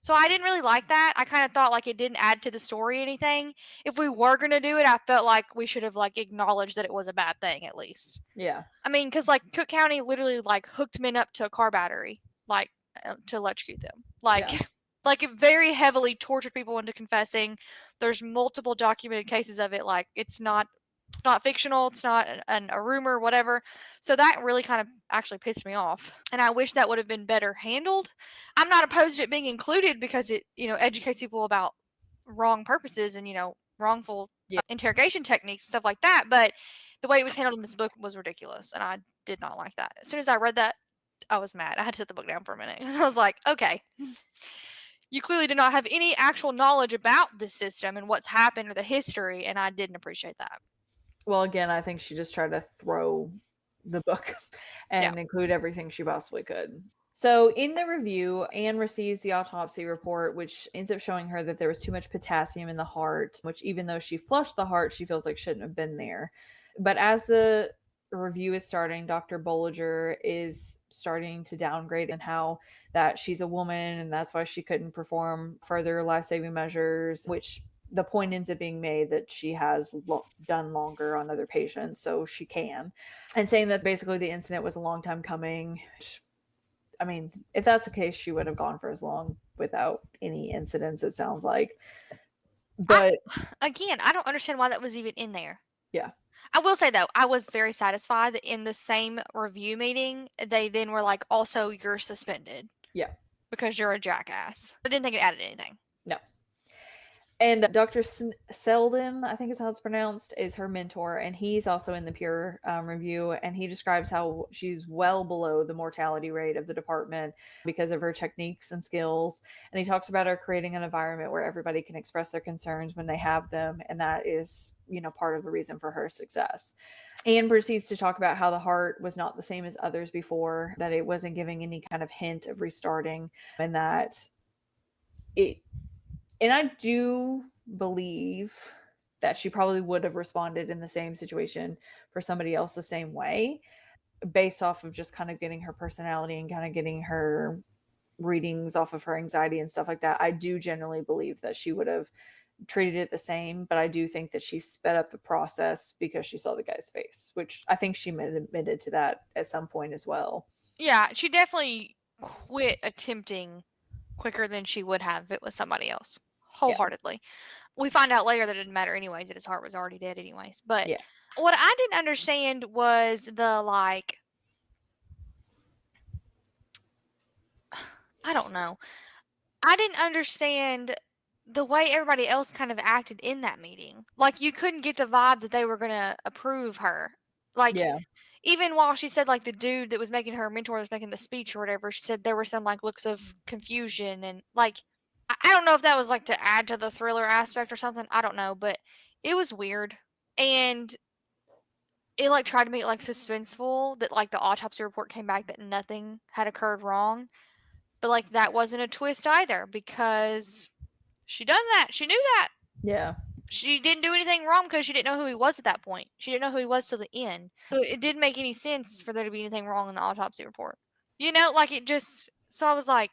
So I didn't really like that. I kind of thought like it didn't add to the story anything. If we were gonna do it, I felt like we should have like acknowledged that it was a bad thing at least. Yeah. I mean, because like Cook County literally like hooked men up to a car battery, like to electrocute them, like Yeah. like it very heavily tortured people into confessing. There's multiple documented cases of it. Like it's not fictional. It's not a rumor, whatever. So that really kind of actually pissed me off, and I wish that would have been better handled. I'm not opposed to it being included because it educates people about wrong purposes and wrongful Yeah. interrogation techniques and stuff like that. But the way it was handled in this book was ridiculous, and I did not like that. As soon as I read that, I was mad. I had to set the book down for a minute. I was like, okay, you clearly did not have any actual knowledge about this system and what's happened or the history, and I didn't appreciate that. Well, again, I think she just tried to throw the book Yeah. and include everything she possibly could. So, in the review, Anne receives the autopsy report, which ends up showing her that there was too much potassium in the heart, which, even though she flushed the heart, she feels like shouldn't have been there. But as the review is starting, Dr. Bolinger is starting to downgrade and how that she's a woman and that's why she couldn't perform further life saving measures, which the point ends up being made that she has done longer on other patients, so she can. And saying that basically the incident was a long time coming. I mean, if that's the case, she would have gone for as long without any incidents, it sounds like. I But Again, I don't understand why that was even in there. yeah, I will say though, I was very satisfied that in the same review meeting, they then were like, also, you're suspended yeah, because you're a jackass. I didn't think it added anything. no. And Dr. Selden, I think is how it's pronounced, is her mentor, and he's also in the peer review. And he describes how she's well below the mortality rate of the department because of her techniques and skills. And he talks about her creating an environment where everybody can express their concerns when they have them, and that is, part of the reason for her success. Anne proceeds to talk about how the heart was not the same as others before, that it wasn't giving any kind of hint of restarting, and that it and I do believe that she probably would have responded in the same situation for somebody else the same way, based off of just kind of getting her personality and kind of getting her readings off of her anxiety and stuff like that, I do generally believe that she would have treated it the same, but I do think that she sped up the process because she saw the guy's face, which I think she admitted to that at some point as well. Yeah, she definitely quit attempting quicker than she would have if it was somebody else. Yeah. Wholeheartedly. We find out later that it didn't matter anyways, that his heart was already dead anyways. But Yeah. what I didn't understand was the like I don't know. I didn't understand the way everybody else kind of acted in that meeting. Like you couldn't get the vibe that they were gonna approve her. Like Yeah. even while she said like the dude that was making her mentor was making the speech or whatever, she said there were some like looks of confusion and like I don't know if that was like to add to the thriller aspect or something. I don't know, but it was weird. And it like tried to make it like suspenseful that like the autopsy report came back that nothing had occurred wrong. But like that wasn't a twist either because she done that. She knew that. Yeah. She didn't do anything wrong because she didn't know who he was at that point. She didn't know who he was till the end. So it didn't make any sense for there to be anything wrong in the autopsy report. You know, like it just so I was like,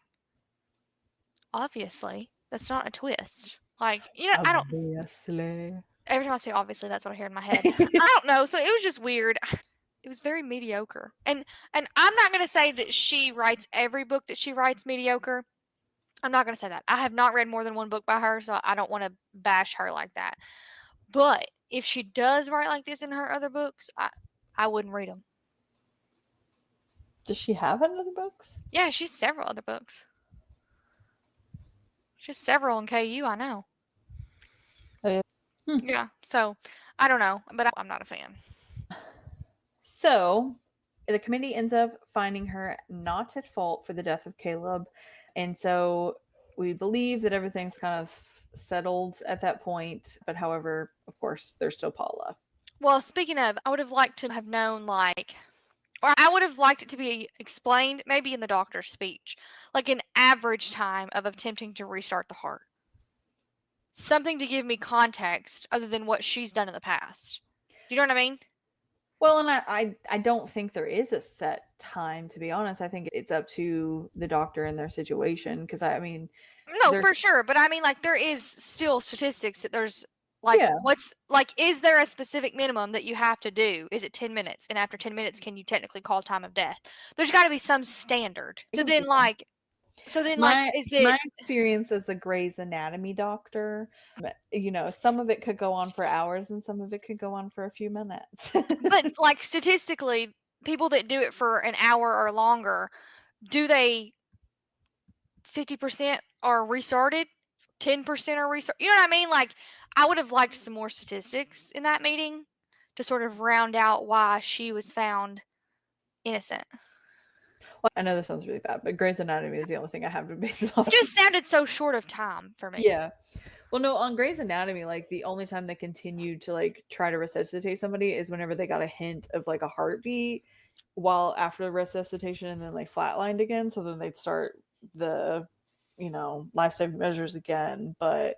obviously, that's not a twist. Like, you know, I don't Obviously. every time I say obviously that's what I hear in my head. I don't know. So it was just weird. It was very mediocre. And I'm not gonna say that she writes every book that she writes mediocre. I'm not gonna say that. I have not read more than one book by her, so I don't want to bash her like that. But if she does write like this in her other books, I wouldn't read them. Does she have another books? Yeah, she's several other books. She's several in KU, I know. Oh, yeah. Yeah, so I don't know, but I'm not a fan. So the committee ends up finding her not at fault for the death of Caleb. And so we believe that everything's kind of settled at that point. But however, of course, there's still Paula. Well, speaking of, I would have liked to have known like or I would have liked it to be explained maybe in the doctor's speech, like an average time of attempting to restart the heart. Something to give me context other than what she's done in the past. Do you know what I mean? Well, and I don't think there is a set time, to be honest. I think it's up to the doctor and their situation. Because I mean, No, there's for sure. But I mean, like, there is still statistics that there's like, yeah, what's like, is there a specific minimum that you have to do? Is it 10 minutes? And after 10 minutes, can you technically call time of death? There's got to be some standard. So then, my is my it experience as a Grey's Anatomy doctor, some of it could go on for hours and some of it could go on for a few minutes. but like statistically, people that do it for an hour or longer, do they 50% are restarted? 10% are restarted? You know what I mean? Like, I would have liked some more statistics in that meeting to sort of round out why she was found innocent. Well, I know this sounds really bad, but Grey's Anatomy is the only thing I have to base it off It of. just sounded so short of time for me. Yeah. Well, no, on Grey's Anatomy, like the only time they continued to like try to resuscitate somebody is whenever they got a hint of like a heartbeat while after the resuscitation and then like flatlined again. So then they'd start the, life-saving measures again. But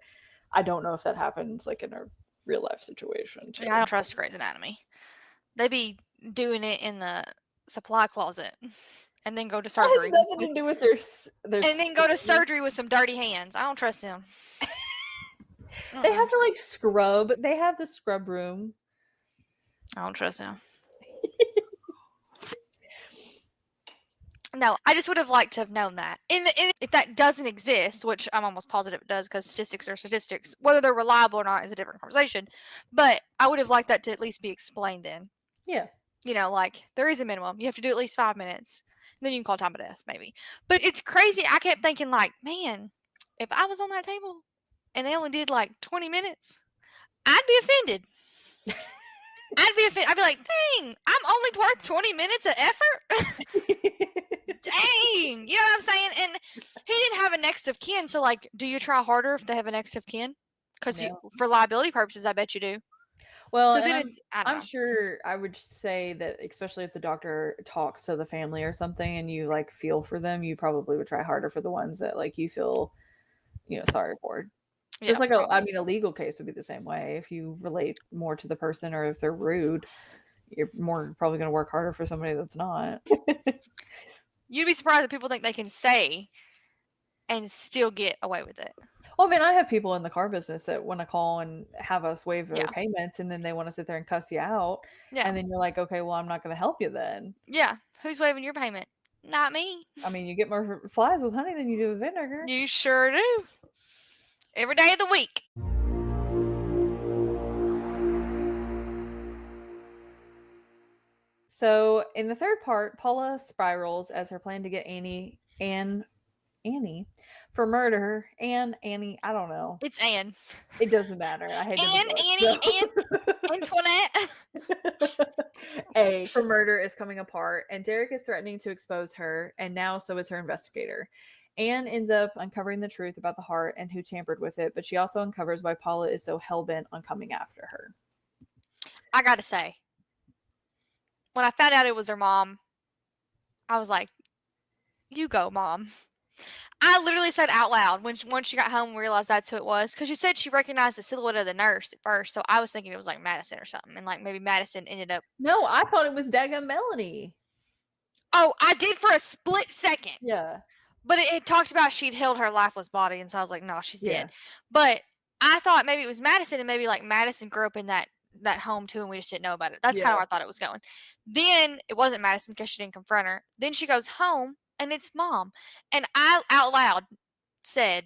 I don't know if that happens like in a real life situation too. Yeah, I don't trust Grey's Anatomy. They be doing it in the supply closet and then go to That has surgery nothing to do with their and then go to surgery with some dirty hands. I don't trust them. They have to like scrub. They have the scrub room. I don't trust them. No, I just would have liked to have known that. If that doesn't exist, which I'm almost positive it does, because statistics are statistics, whether they're reliable or not is a different conversation. But I would have liked that to at least be explained then. Yeah. Like there is a minimum. You have to do at least 5 minutes. And then you can call time of death, maybe. But it's crazy. I kept thinking, like, man, if I was on that table and they only did like 20 minutes, I'd be offended. I'd be like, dang, I'm only worth 20 minutes of effort? Dang, you know what I'm saying? And he didn't have a next of kin, so like, do you try harder if they have a next of kin? Because No. for liability purposes, I bet you do. Well, So and then it's I don't I'm know. sure I would say that especially if the doctor talks to the family or something and you like feel for them, you probably would try harder for the ones that like you feel, sorry for. Yeah, Just like probably. a legal case would be the same way. If you relate more to the person or if they're rude, you're more probably going to work harder for somebody that's not. You'd be surprised if people think they can say and still get away with it. Well, I mean, I have people in the car business that wanna call and have us waive their Yeah. payments, and then they wanna sit there and cuss you out, Yeah. and then you're like, "Okay, well, I'm not gonna help you then." Yeah. Who's waiving your payment? Not me. I mean, you get more flies with honey than you do with vinegar. You sure do. Every day of the week. So, in the third part, Paula spirals as her plan to get Annie for murder, Annie, I don't know. It's Anne. It doesn't matter. I hated the Anne, book, Annie, so Antoinette. A for murder is coming apart, and Derek is threatening to expose her, and now so is her investigator. Anne ends up uncovering the truth about the heart and who tampered with it, but she also uncovers why Paula is so hell-bent on coming after her. I gotta say, when I found out it was her mom, I was like, "You go, mom." I literally said out loud once she got home and realized that's who it was, because you said she recognized the silhouette of the nurse at first, so I was thinking it was like Madison or something, and like maybe Madison ended up. No, I thought it was daggum Melanie. Oh, I did for a split second, Yeah, but it talked about she'd held her lifeless body, and so I was like, no, she's yeah, dead. But I thought maybe it was Madison, and maybe like Madison grew up in that home too, and we just didn't know about it. That's kind of yeah, where I thought it was going. Then it wasn't Madison because she didn't confront her. Then she goes home, and it's mom, and I out loud said,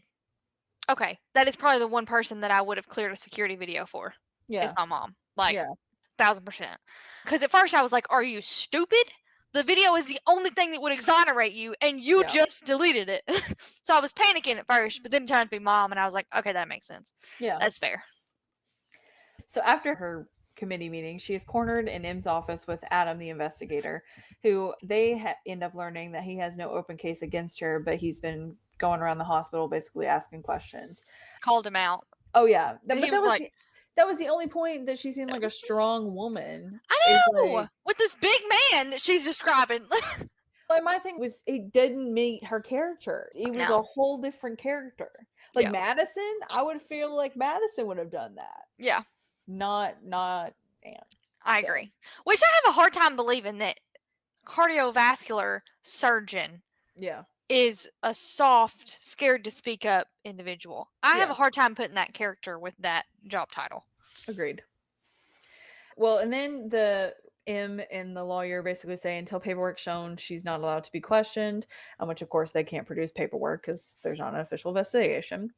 okay, that is probably the one person that I would have cleared a security video for is yeah, my mom. Like, yeah, 1000%. Because at first I was like, are you stupid? The video is the only thing that would exonerate you, and you yeah, just deleted it. So I was panicking at first, but then it turned to be mom, and I was like, okay, that makes sense. yeah. That's fair. So after her committee meeting, she is cornered in M's office with Adam, the investigator, who they end up learning that he has no open case against her, but he's been going around the hospital basically asking questions. Called him out. Oh yeah, And but he was like, that was the only point that she seemed that like a was it. strong woman. Is I know! like, With this big man that she's describing. like my thing was it didn't meet her character. It was a No. whole different character. Like Yeah. Madison, I would feel like Madison would have done that, Yeah. not Anne. I So agree. Which I have a hard time believing that cardiovascular surgeon yeah, is a soft, scared to speak up individual. I have yeah, a hard time putting that character with that job title. agreed. Well, and then the M and the lawyer basically say until paperwork shown, she's not allowed to be questioned, which of course they can't produce paperwork because there's not an official investigation.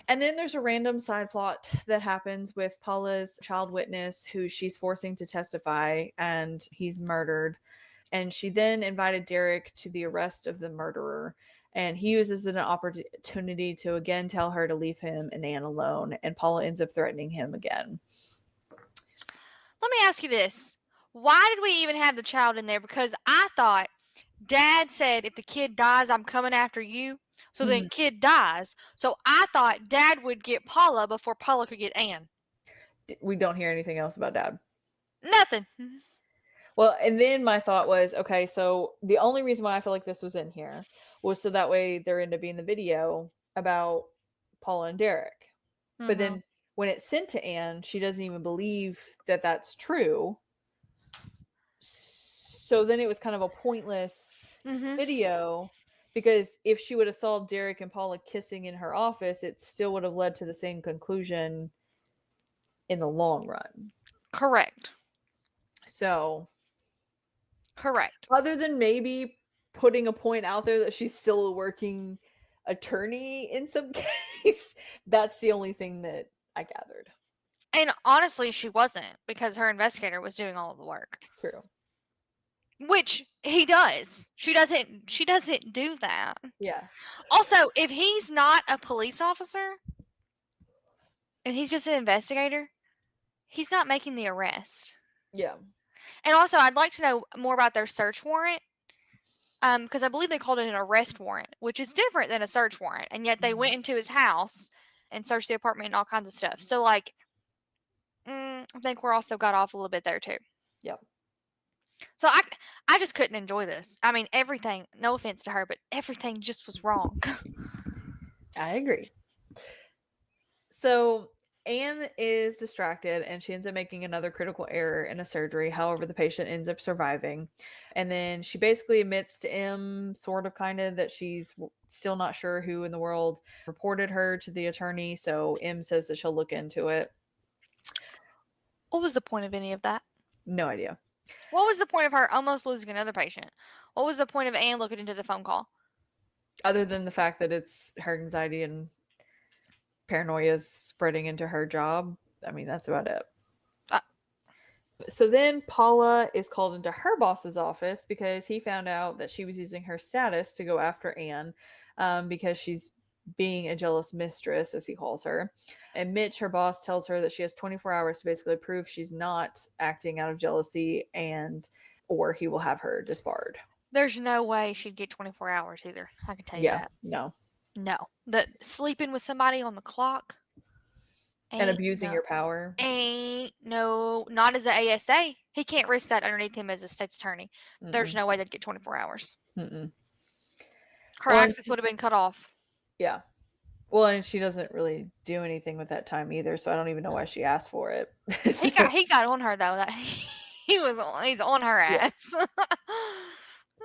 And then there's a random side plot that happens with Paula's child witness who she's forcing to testify, and he's murdered. And she then invited Derek to the arrest of the murderer. And he uses an opportunity to again tell her to leave him and Anne alone. And Paula ends up threatening him again. Let me ask you this. Why did we even have the child in there? Because I thought dad said, if the kid dies, I'm coming after you. So then Mhm. kid dies. So I thought dad would get Paula before Paula could get Anne. We don't hear anything else about dad. Nothing. Well, and then my thought was, okay, so the only reason why I feel like this was in here was so that way there ended up being the video about Paula and Derek. But Mm-hmm. then when it's sent to Anne, she doesn't even believe that that's true. So then it was kind of a pointless Mm-hmm. video because if she would have saw Derek and Paula kissing in her office, it still would have led to the same conclusion in the long run. Correct. So Correct. other than maybe putting a point out there that she's still a working attorney in some case, that's the only thing that I gathered. And honestly, she wasn't, because her investigator was doing all of the work. True. Which he does. She doesn't do that. Yeah. Also, if he's not a police officer and he's just an investigator, he's not making the arrest. Yeah. And also, I'd like to know more about their search warrant. Because I believe they called it an arrest warrant, which is different than a search warrant, and yet they Mhm. went into his house and searched the apartment and all kinds of stuff. So, like, I think we're also got off a little bit there too. Yep. So I just couldn't enjoy this. I mean, everything. No offense to her, but everything just was wrong. I agree. So Anne is distracted and she ends up making another critical error in a surgery. However, the patient ends up surviving. And then she basically admits to Em, sort of kind of, that she's still not sure who in the world reported her to the attorney. So Em says that she'll look into it. What was the point of any of that? No idea. What was the point of her almost losing another patient? What was the point of Anne looking into the phone call? Other than the fact that it's her anxiety and paranoia is spreading into her job. I mean, that's about it. Uh, So then Paula is called into her boss's office because he found out that she was using her status to go after Anne, because she's being a jealous mistress, as he calls her. And Mitch, her boss, tells her that she has 24 hours to basically prove she's not acting out of jealousy, and or he will have her disbarred. There's no way she'd get 24 hours either. I can tell you Yeah, that. no. No. The sleeping with somebody on the clock And ain't abusing no. your power. Ain't no, not as a ASA. He can't risk that underneath him as a state's attorney. There's Mm-mm. no way they'd get 24 hours. Mm-mm. Her Well, and access would have been cut off. yeah. Well, and she doesn't really do anything with that time either, so I don't even know why she asked for it. He So, got on her though. That he's on her yeah. ass.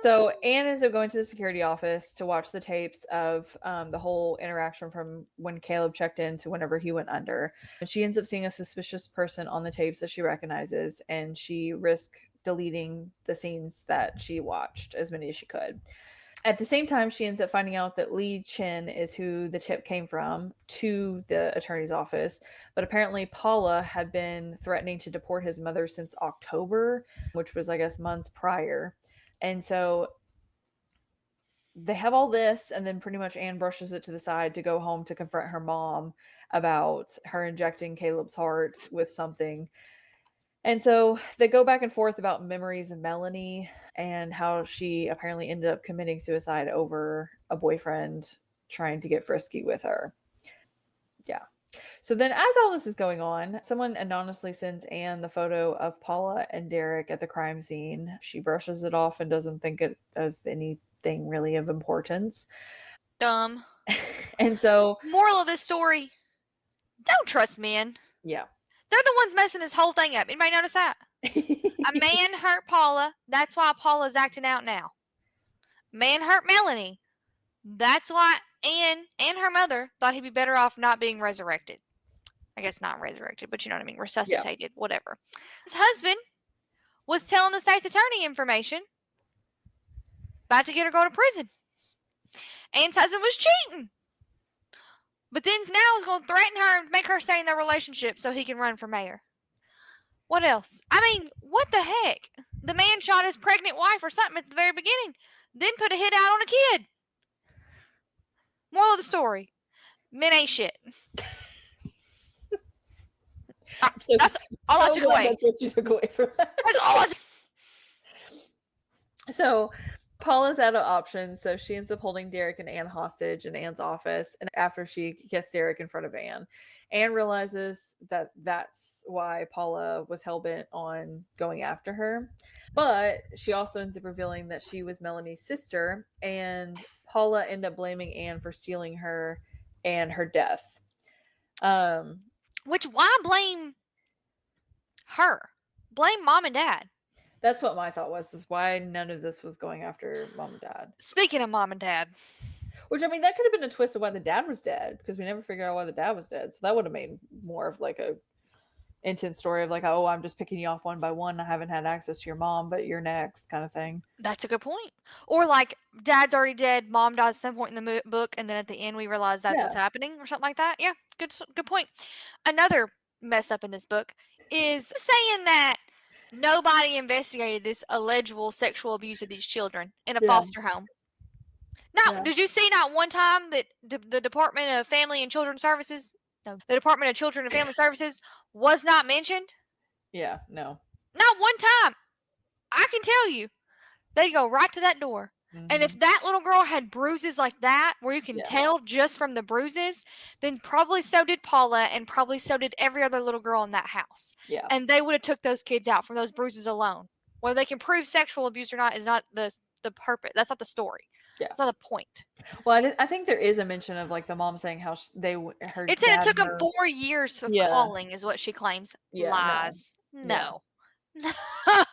So Anne ends up going to the security office to watch the tapes of the whole interaction from when Caleb checked in to whenever he went under. And she ends up seeing a suspicious person on the tapes that she recognizes, and she risks deleting the scenes that she watched, as many as she could. At the same time, she ends up finding out that Lee Chin is who the tip came from to the attorney's office. But apparently, Paula had been threatening to deport his mother since October, which was, I guess, months prior. And so they have all this, and then pretty much Anne brushes it to the side to go home to confront her mom about her injecting Caleb's heart with something. And so they go back and forth about memories of Melanie and how she apparently ended up committing suicide over a boyfriend trying to get frisky with her. Yeah. So then, as all this is going on, someone anonymously sends Anne the photo of Paula and Derek at the crime scene. She brushes it off and doesn't think of anything really of importance. Dumb. And so, Moral of this story: don't trust men. yeah. They're the ones messing this whole thing up. Anybody notice that? A man hurt Paula. That's why Paula's acting out now. Man hurt Melanie. That's why Anne and her mother thought he'd be better off not being resurrected. I guess not resurrected, but you know what I mean, Yeah. resuscitated, whatever. His husband was telling the state's attorney information, about to get her go to prison. Anne's husband was cheating. But then now is going to threaten her and make her stay in their relationship so he can run for mayor. What else? I mean, what the heck? The man shot his pregnant wife or something at the very beginning, then put a hit out on a kid. Moral of the story: men ain't shit. So, That's all I so took glad away. that's what you took away from that. That's all I took. So Paula's out of options, so she ends up holding Derek and Anne hostage in Anne's office. And after she kissed Derek in front of Anne, Anne realizes that that's why Paula was hell-bent on going after her. But she also ends up revealing that she was Melanie's sister, and Paula ended up blaming Anne for stealing her and her death. Which, why blame her? Blame mom and dad. That's what my thought was, is why none of this was going after mom and dad. Speaking of mom and dad, Which, I mean, that could have been a twist of why the dad was dead, because we never figured out why the dad was dead. So that would have made more of like a intense story of like, oh, I'm just picking you off one by one. I haven't had access to your mom, but you're next, kind of thing. that's a good point. Or like, dad's already dead, mom dies at some point in the book, and then at the end we realize that's what's happening, or something like that. Yeah, good point. Another mess up in this book is saying that nobody investigated this alleged sexual abuse of these children in a foster home. Now, did you see not one time that the Department of Family and Children Services, no, the Department of Children and Family Services was not mentioned? Yeah, no. Not one time. I can tell you. They'd go right to that door. And if that little girl had bruises like that, where you can tell just from the bruises, then probably so did Paula, and probably so did every other little girl in that house. Yeah. And they would have took those kids out from those bruises alone. Whether they can prove sexual abuse or not is not the purpose. That's not the story. Yeah. It's not the point. Well, I think there is a mention of, like, the mom saying how her It said it dad took and him her. 4 years of Yeah. calling is what she claims. Yeah, no. Lies. Yeah. No.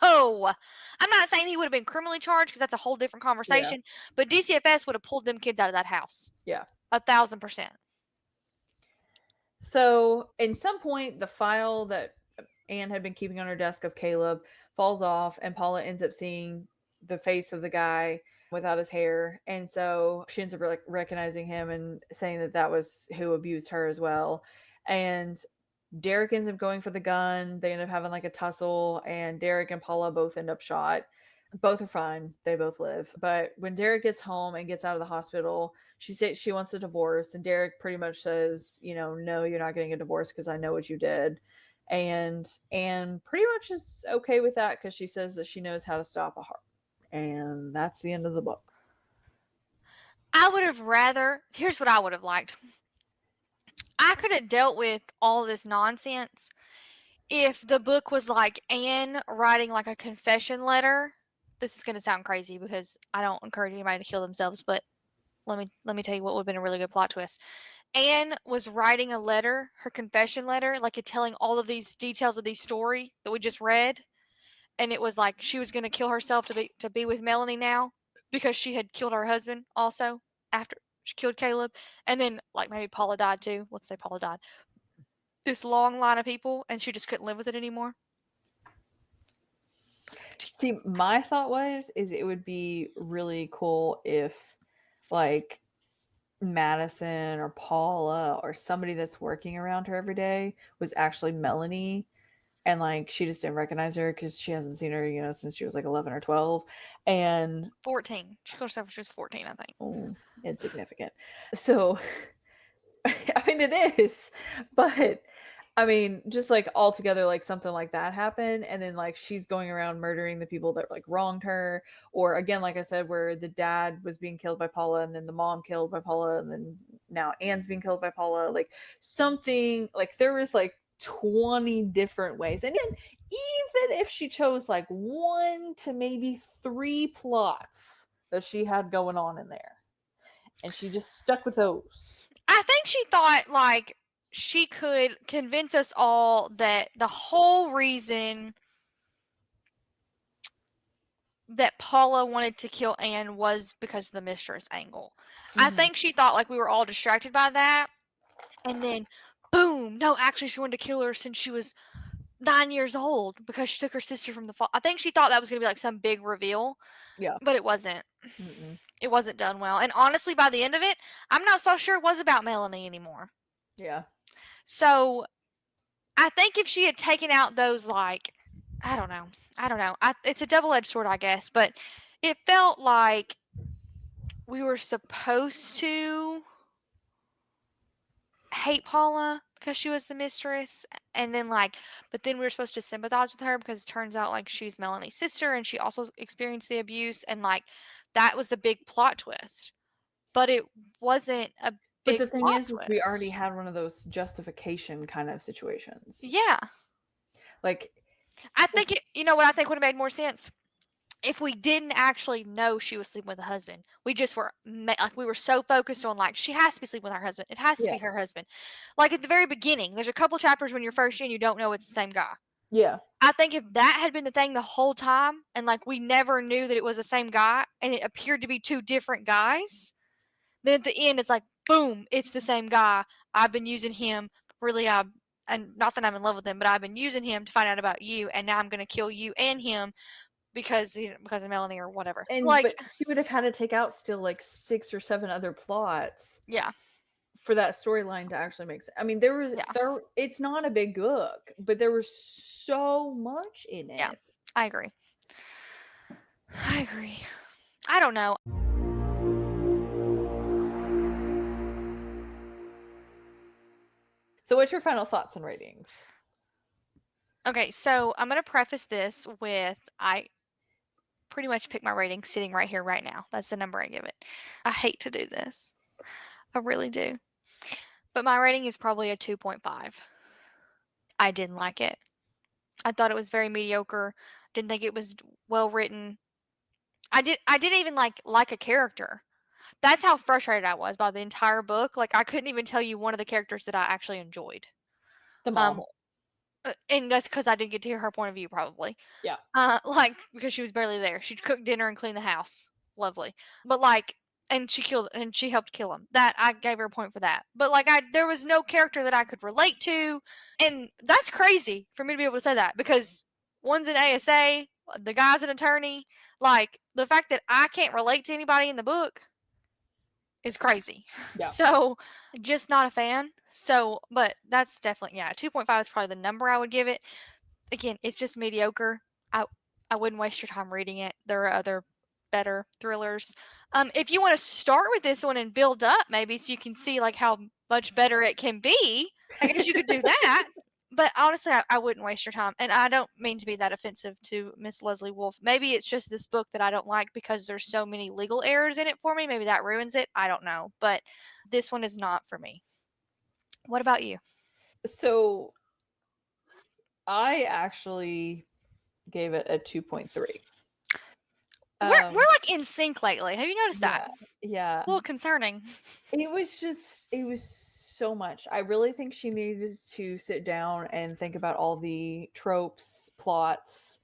No. I'm not saying he would have been criminally charged because that's a whole different Yeah. conversation, but DCFS would have pulled them kids out of that house. Yeah. 1,000%. So, in some point, the file that Anne had been keeping on her desk of Caleb falls off, and Paula ends up seeing the face of the guy without his hair. And so she ends up recognizing him and saying that that was who abused her as well. And Derek ends up going for the gun. They end up having like a tussle, and Derek and Paula both end up shot. Both are fine. They both live. But when Derek gets home and gets out of the hospital, she says she wants a divorce. And Derek pretty much says, no, you're not getting a divorce because I know what you did. And pretty much is okay with that because she says that she knows how to stop a heart. And that's the end of the book. I would have rather, here's what I would have liked. I could have dealt with all this nonsense if the book was like Anne writing like a confession letter. This is going to sound crazy because I don't encourage anybody to kill themselves, but let me tell you what would have been a really good plot twist. Anne was writing a letter, her confession letter, like telling all of these details of the story that we just read, and it was like she was going to kill herself to be with Melanie now because she had killed her husband also after she killed Caleb, and then like maybe Paula died too. Let's say Paula died. This long line of people, and she just couldn't live with it anymore. See, my thought is it would be really cool if, like, Madison or Paula or somebody that's working around her every day was actually Melanie, and like she just didn't recognize her because she hasn't seen her, since she was like 11 or 12. And 14. She killed herself when she was 14, I think. oh, insignificant. So I mean, it is, but I mean, just like altogether, like something like that happened, and then like she's going around murdering the people that like wronged her, or again, like I said, where the dad was being killed by Paula, and then the mom killed by Paula, and then now Anne's being killed by Paula. Like something like there was like 20 different ways, and then even if she chose like one to maybe three plots that she had going on in there, and she just stuck with those. I think she thought like she could convince us all that the whole reason that Paula wanted to kill Anne was because of the mistress angle. I think she thought like we were all distracted by that, and then boom, no, actually she wanted to kill her since she was 9 years old because she took her sister from the fall. I think she thought that was going to be like some big reveal, Yeah. but it wasn't. Mm-mm. It wasn't done well. And honestly, by the end of it, I'm not so sure it was about Melanie anymore. Yeah. So I think if she had taken out those, like, I don't know. It's a double edged sword, I guess, but it felt like we were supposed to hate Paula because she was the mistress, and then but then we were supposed to sympathize with her because it turns out like she's Melanie's sister and she also experienced the abuse, and like that was the big plot twist, but it wasn't a But big the thing plot is we already twist. had one of those justification kind of situations. Yeah, Like, I think you know what I think would have made more sense if we didn't actually know she was sleeping with a husband. We just were like we were so focused on like she has to be sleeping with her husband. It has to yeah. be her husband. Like at the very beginning, there's a couple chapters when you're first in, you don't know it's the same guy. Yeah. I think if that had been the thing the whole time, and like we never knew that it was the same guy, and it appeared to be two different guys, then at the end it's like boom, it's the same guy. I've been using him. Really, and not that I'm in love with him, but I've been using him to find out about you, and now I'm gonna kill you and him because of Melanie or whatever. And Like, but she would have had to take out still like 6 or 7 other plots yeah, for that storyline to actually make sense. I mean, yeah, it's not a big book, but there was so much in yeah. it. I agree. I agree. I don't know. So what's your final thoughts and ratings? Okay, so I'm gonna preface this with I pretty much pick my rating sitting right here, right now. That's the number I give it. I hate to do this. I really do. But my rating is probably a 2.5. I didn't like it. I thought it was very mediocre. Didn't think it was well written. I didn't even like a character. That's how frustrated I was by the entire book. Like, I couldn't even tell you one of the characters that I actually enjoyed. The mom. Um, and that's because I didn't get to hear her point of view, probably. Yeah. Like, because she was barely there. She'd cook dinner and clean the house. Lovely. But, like, and she helped kill him. That, I gave her a point for that. But, like, there was no character that I could relate to. And that's crazy for me to be able to say that because one's an ASA, the guy's an attorney. Like, the fact that I can't relate to anybody in the book is crazy. Yeah. So, just not a fan. So, but that's definitely, yeah, 2.5 is probably the number I would give it. Again, it's just mediocre. I I wouldn't waste your time reading it. There are other better thrillers. If you want to start with this one and build up, maybe so you can see like how much better it can be, I guess you could do that. But honestly, I wouldn't waste your time. And I don't mean to be that offensive to Miss Leslie Wolfe. Maybe it's just this book that I don't like because there's so many legal errors in it for me. Maybe that ruins it. I don't know. But this one is not for me. What about you? So I actually gave it a 2.3. We're like in sync lately. Have you noticed that? Yeah, yeah. A little concerning. It was so much. I really think she needed to sit down and think about all the tropes, plots,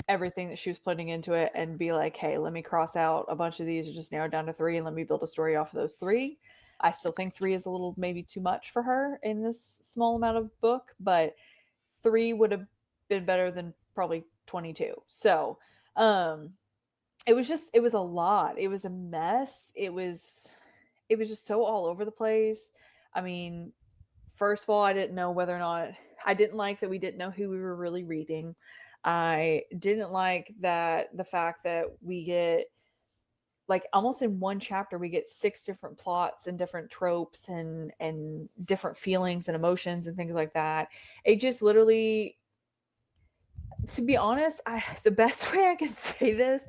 everything that she was putting into it and be like, hey, let me cross out a bunch of these and just narrow it down to three and let me build a story off of those three. I still think three is a little maybe too much for her in this small amount of book, but three would have been better than probably 22. So, it was a lot. It was a mess. It was just so all over the place. I mean, first of all, I didn't know whether or not I didn't like that we didn't know who we were really reading. I didn't like that the fact that we get like almost in one chapter we get six different plots and different tropes and different feelings and emotions and things like that. It just literally, to be honest, I the best way I can say this,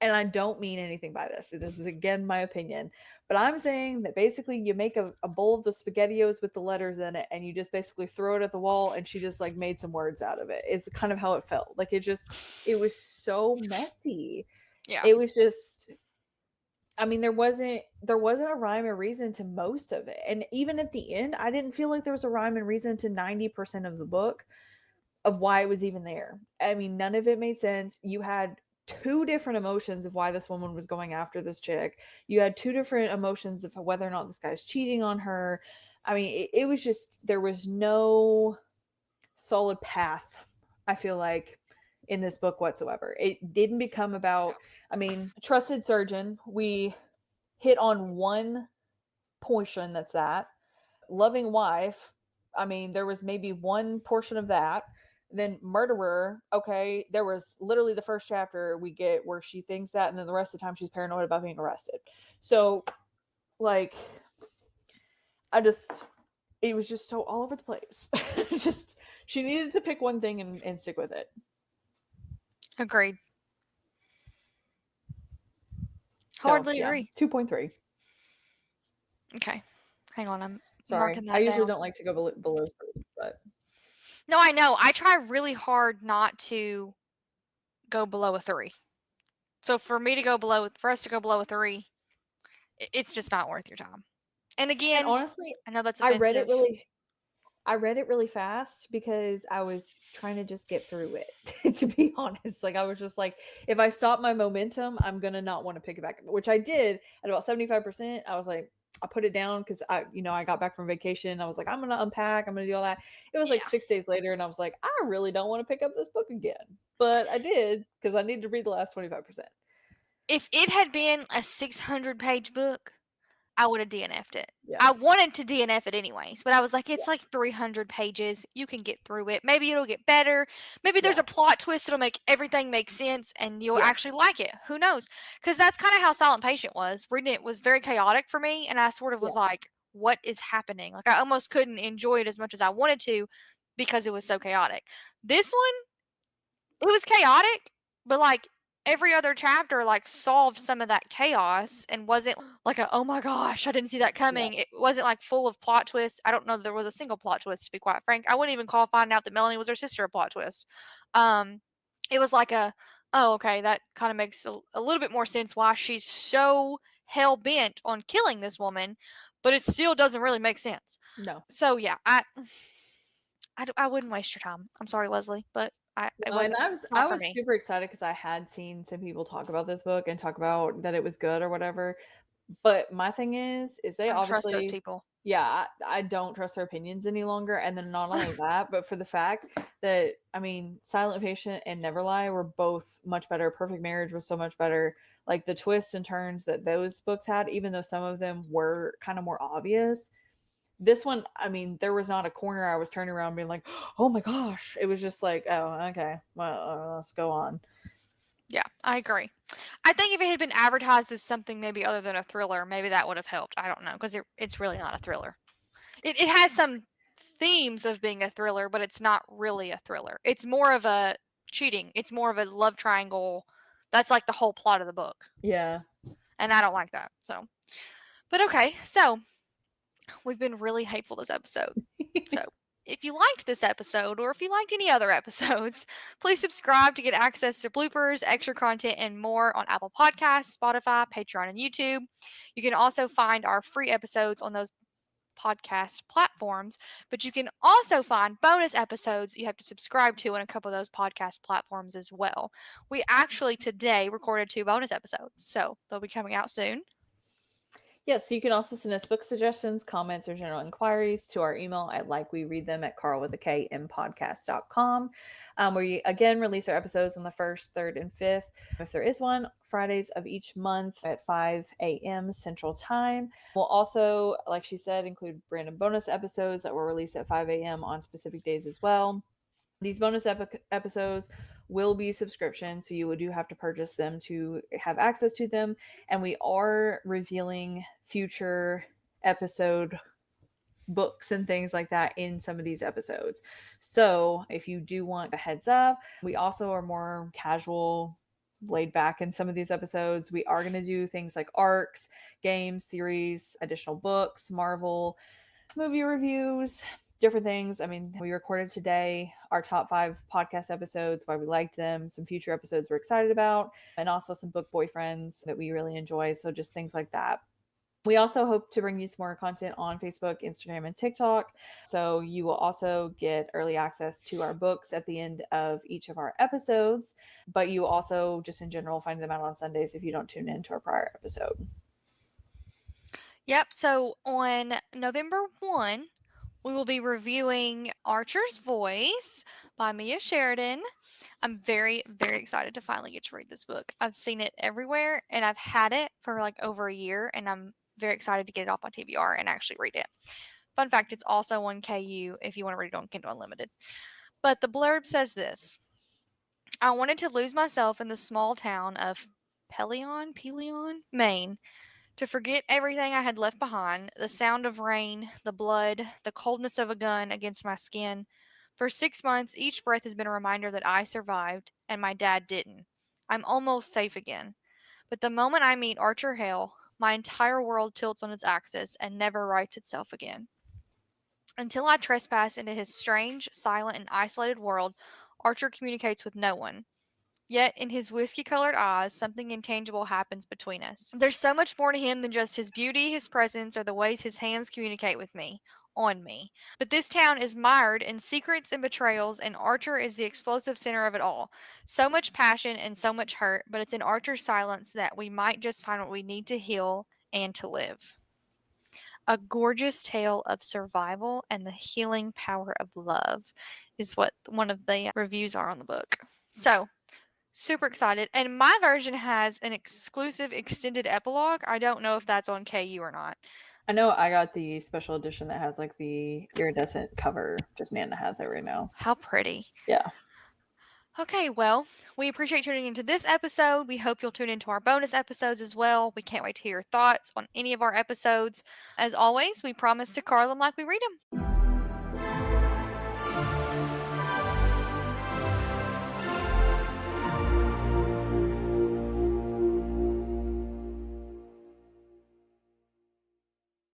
and I don't mean anything by this. This is again my opinion, but I'm saying that basically you make a bowl of the spaghettios with the letters in it, and you just basically throw it at the wall, and she just like made some words out of it. Is kind of how it felt. Like it was so messy. Yeah. It was just. I mean, there wasn't a rhyme or reason to most of it, and even at the end, I didn't feel like there was a rhyme and reason to 90% of the book of why it was even there. I mean, none of it made sense. You had two different emotions of why this woman was going after this chick. You had two different emotions of whether or not this guy's cheating on her. I mean, it was just there was no solid path, I feel like, in this book whatsoever. It didn't become about, I mean, trusted surgeon. We hit on one portion that's that loving wife, I mean, there was maybe one portion of that. Then murderer, okay, there was literally the first chapter we get where she thinks that, and then the rest of the time she's paranoid about being arrested. So, like, I just, it was just so all over the place. Just, she needed to pick one thing and stick with it. Agreed. So, Hardly yeah, agree. 2.3. Okay. Hang on. I'm Sorry. marking I that usually down. don't like to go below 3, but No, I know. I try really hard not to go below a 3. So for us to go below a 3, it's just not worth your time. And and again, honestly, I know that's I read it offensive. really I read it really fast because I was trying to just get through it, to be honest. Like, I was just like, if I stop my momentum, I'm gonna not want to pick it back up, which I did at about 75%. I was like, I put it down because I got back from vacation. I was like, I'm gonna unpack, I'm gonna do all that. It was like Yeah. 6 days later, and I was like, I really don't want to pick up this book again. But I did because I needed to read the last 25%. If it had been a 600-page book, I would have DNF'd it. Yeah. I wanted to DNF it anyways, but I was like, Yeah. it's like 300 pages. You can get through it. Maybe it'll get better. Maybe there's Yeah. a plot twist that'll make everything make sense and you'll Yeah. actually like it. Who knows? Because that's kind of how Silent Patient was. Reading it was very chaotic for me, and I sort of was Yeah. like, what is happening? Like, I almost couldn't enjoy it as much as I wanted to because it was so chaotic. This one, it was chaotic, but, like, every other chapter, like, solved some of that chaos and wasn't like a, "Oh my gosh, I didn't see that Yeah. coming." It wasn't, like, full of plot twists. I don't know that there was a single plot twist, to be quite frank. I wouldn't even call finding out that Melanie was her sister a plot twist. Um, it was like a, "Oh, okay, that kinda makes a little bit more sense why she's so hell bent on killing this woman, but it still doesn't really make sense. No. So yeah, I wouldn't waste your time. I'm sorry, Leslie, but it No, and wasn't. I was It's I not for was me. super excited because I had seen some people talk about this book and talk about that it was good or whatever. But my thing is I they don't trust those obviously people. yeah, I don't trust their opinions any longer, and then not only that, but for the fact that I mean, Silent Patient and Never Lie were both much better. Perfect Marriage was so much better. Like the twists and turns that those books had, even though some of them were kind of more obvious, this one, I mean, there was not a corner I was turning around being like, "Oh my gosh." It was just like, "Oh, okay. Well, let's go on." Yeah, I agree. I think if it had been advertised as something maybe other than a thriller, maybe that would have helped. I don't know because it's really not a thriller. It has some themes of being a thriller, but it's not really a thriller. It's more of a cheating. It's more of a love triangle. That's like the whole plot of the book, Yeah. and I don't like that. So, but okay, so we've been really hateful this episode. So, if you liked this episode or if you liked any other episodes, please subscribe to get access to bloopers, extra content, and more on Apple Podcasts, Spotify, Patreon, and YouTube. You can also find our free episodes on those podcast platforms, but you can also find bonus episodes you have to subscribe to on a couple of those podcast platforms as well. We actually today recorded 2 bonus episodes, so they'll be coming out soon. Yes, so you can also send us book suggestions, comments, or general inquiries to our email at likewereadthem at Karl with a K podcast.com, where we again release our episodes on the 1st, 3rd, and 5th. If there is one, Fridays of each month at 5 a.m. Central Time. We'll also, like she said, include random bonus episodes that will release at 5 a.m. on specific days as well. These bonus episodes will be subscription, so you do have to purchase them to have access to them. And we are revealing future episode books and things like that in some of these episodes. So if you do want a heads up, we also are more casual, laid back in some of these episodes. We are going to do things like arcs, games, theories, additional books, Marvel, movie reviews, different things. I mean, we recorded today our top 5 podcast episodes, why we liked them, some future episodes we're excited about, and also some book boyfriends that we really enjoy. So just things like that. We also hope to bring you some more content on Facebook, Instagram, and TikTok. So you will also get early access to our books at the end of each of our episodes, but you also just in general find them out on Sundays if you don't tune in to our prior episode. Yep, so on November 1, we will be reviewing Archer's Voice by Mia Sheridan. I'm very, very excited to finally get to read this book. I've seen it everywhere and I've had it for like over a year, and I'm very excited to get it off my TBR and actually read it. Fun fact, it's also on KU if you want to read it on Kindle Unlimited. But the blurb says this: I wanted to lose myself in the small town of Pelion, Maine, to forget everything I had left behind, the sound of rain, the blood, the coldness of a gun against my skin. For 6 months, each breath has been a reminder that I survived and my dad didn't. I'm almost safe again. But the moment I meet Archer Hale, my entire world tilts on its axis and never rights itself again. Until I trespass into his strange, silent, and isolated world, Archer communicates with no one. Yet, in his whiskey colored eyes, something intangible happens between us. There's so much more to him than just his beauty, his presence, or the ways his hands communicate with me, on me. But this town is mired in secrets and betrayals, and Archer is the explosive center of it all. So much passion and so much hurt, but it's in Archer's silence that we might just find what we need to heal and to live. A gorgeous tale of survival and the healing power of love is what one of the reviews are on the book. So, super excited. And my version has an exclusive extended epilogue. I don't know if that's on KU or not. I know I got the special edition that has like the iridescent cover. Just Nana has it right now. How pretty. Yeah. Okay, well, we appreciate tuning into this episode. We hope you'll tune into our bonus episodes as well. We can't wait to hear your thoughts on any of our episodes. As always, we promise to Carl them like we read them.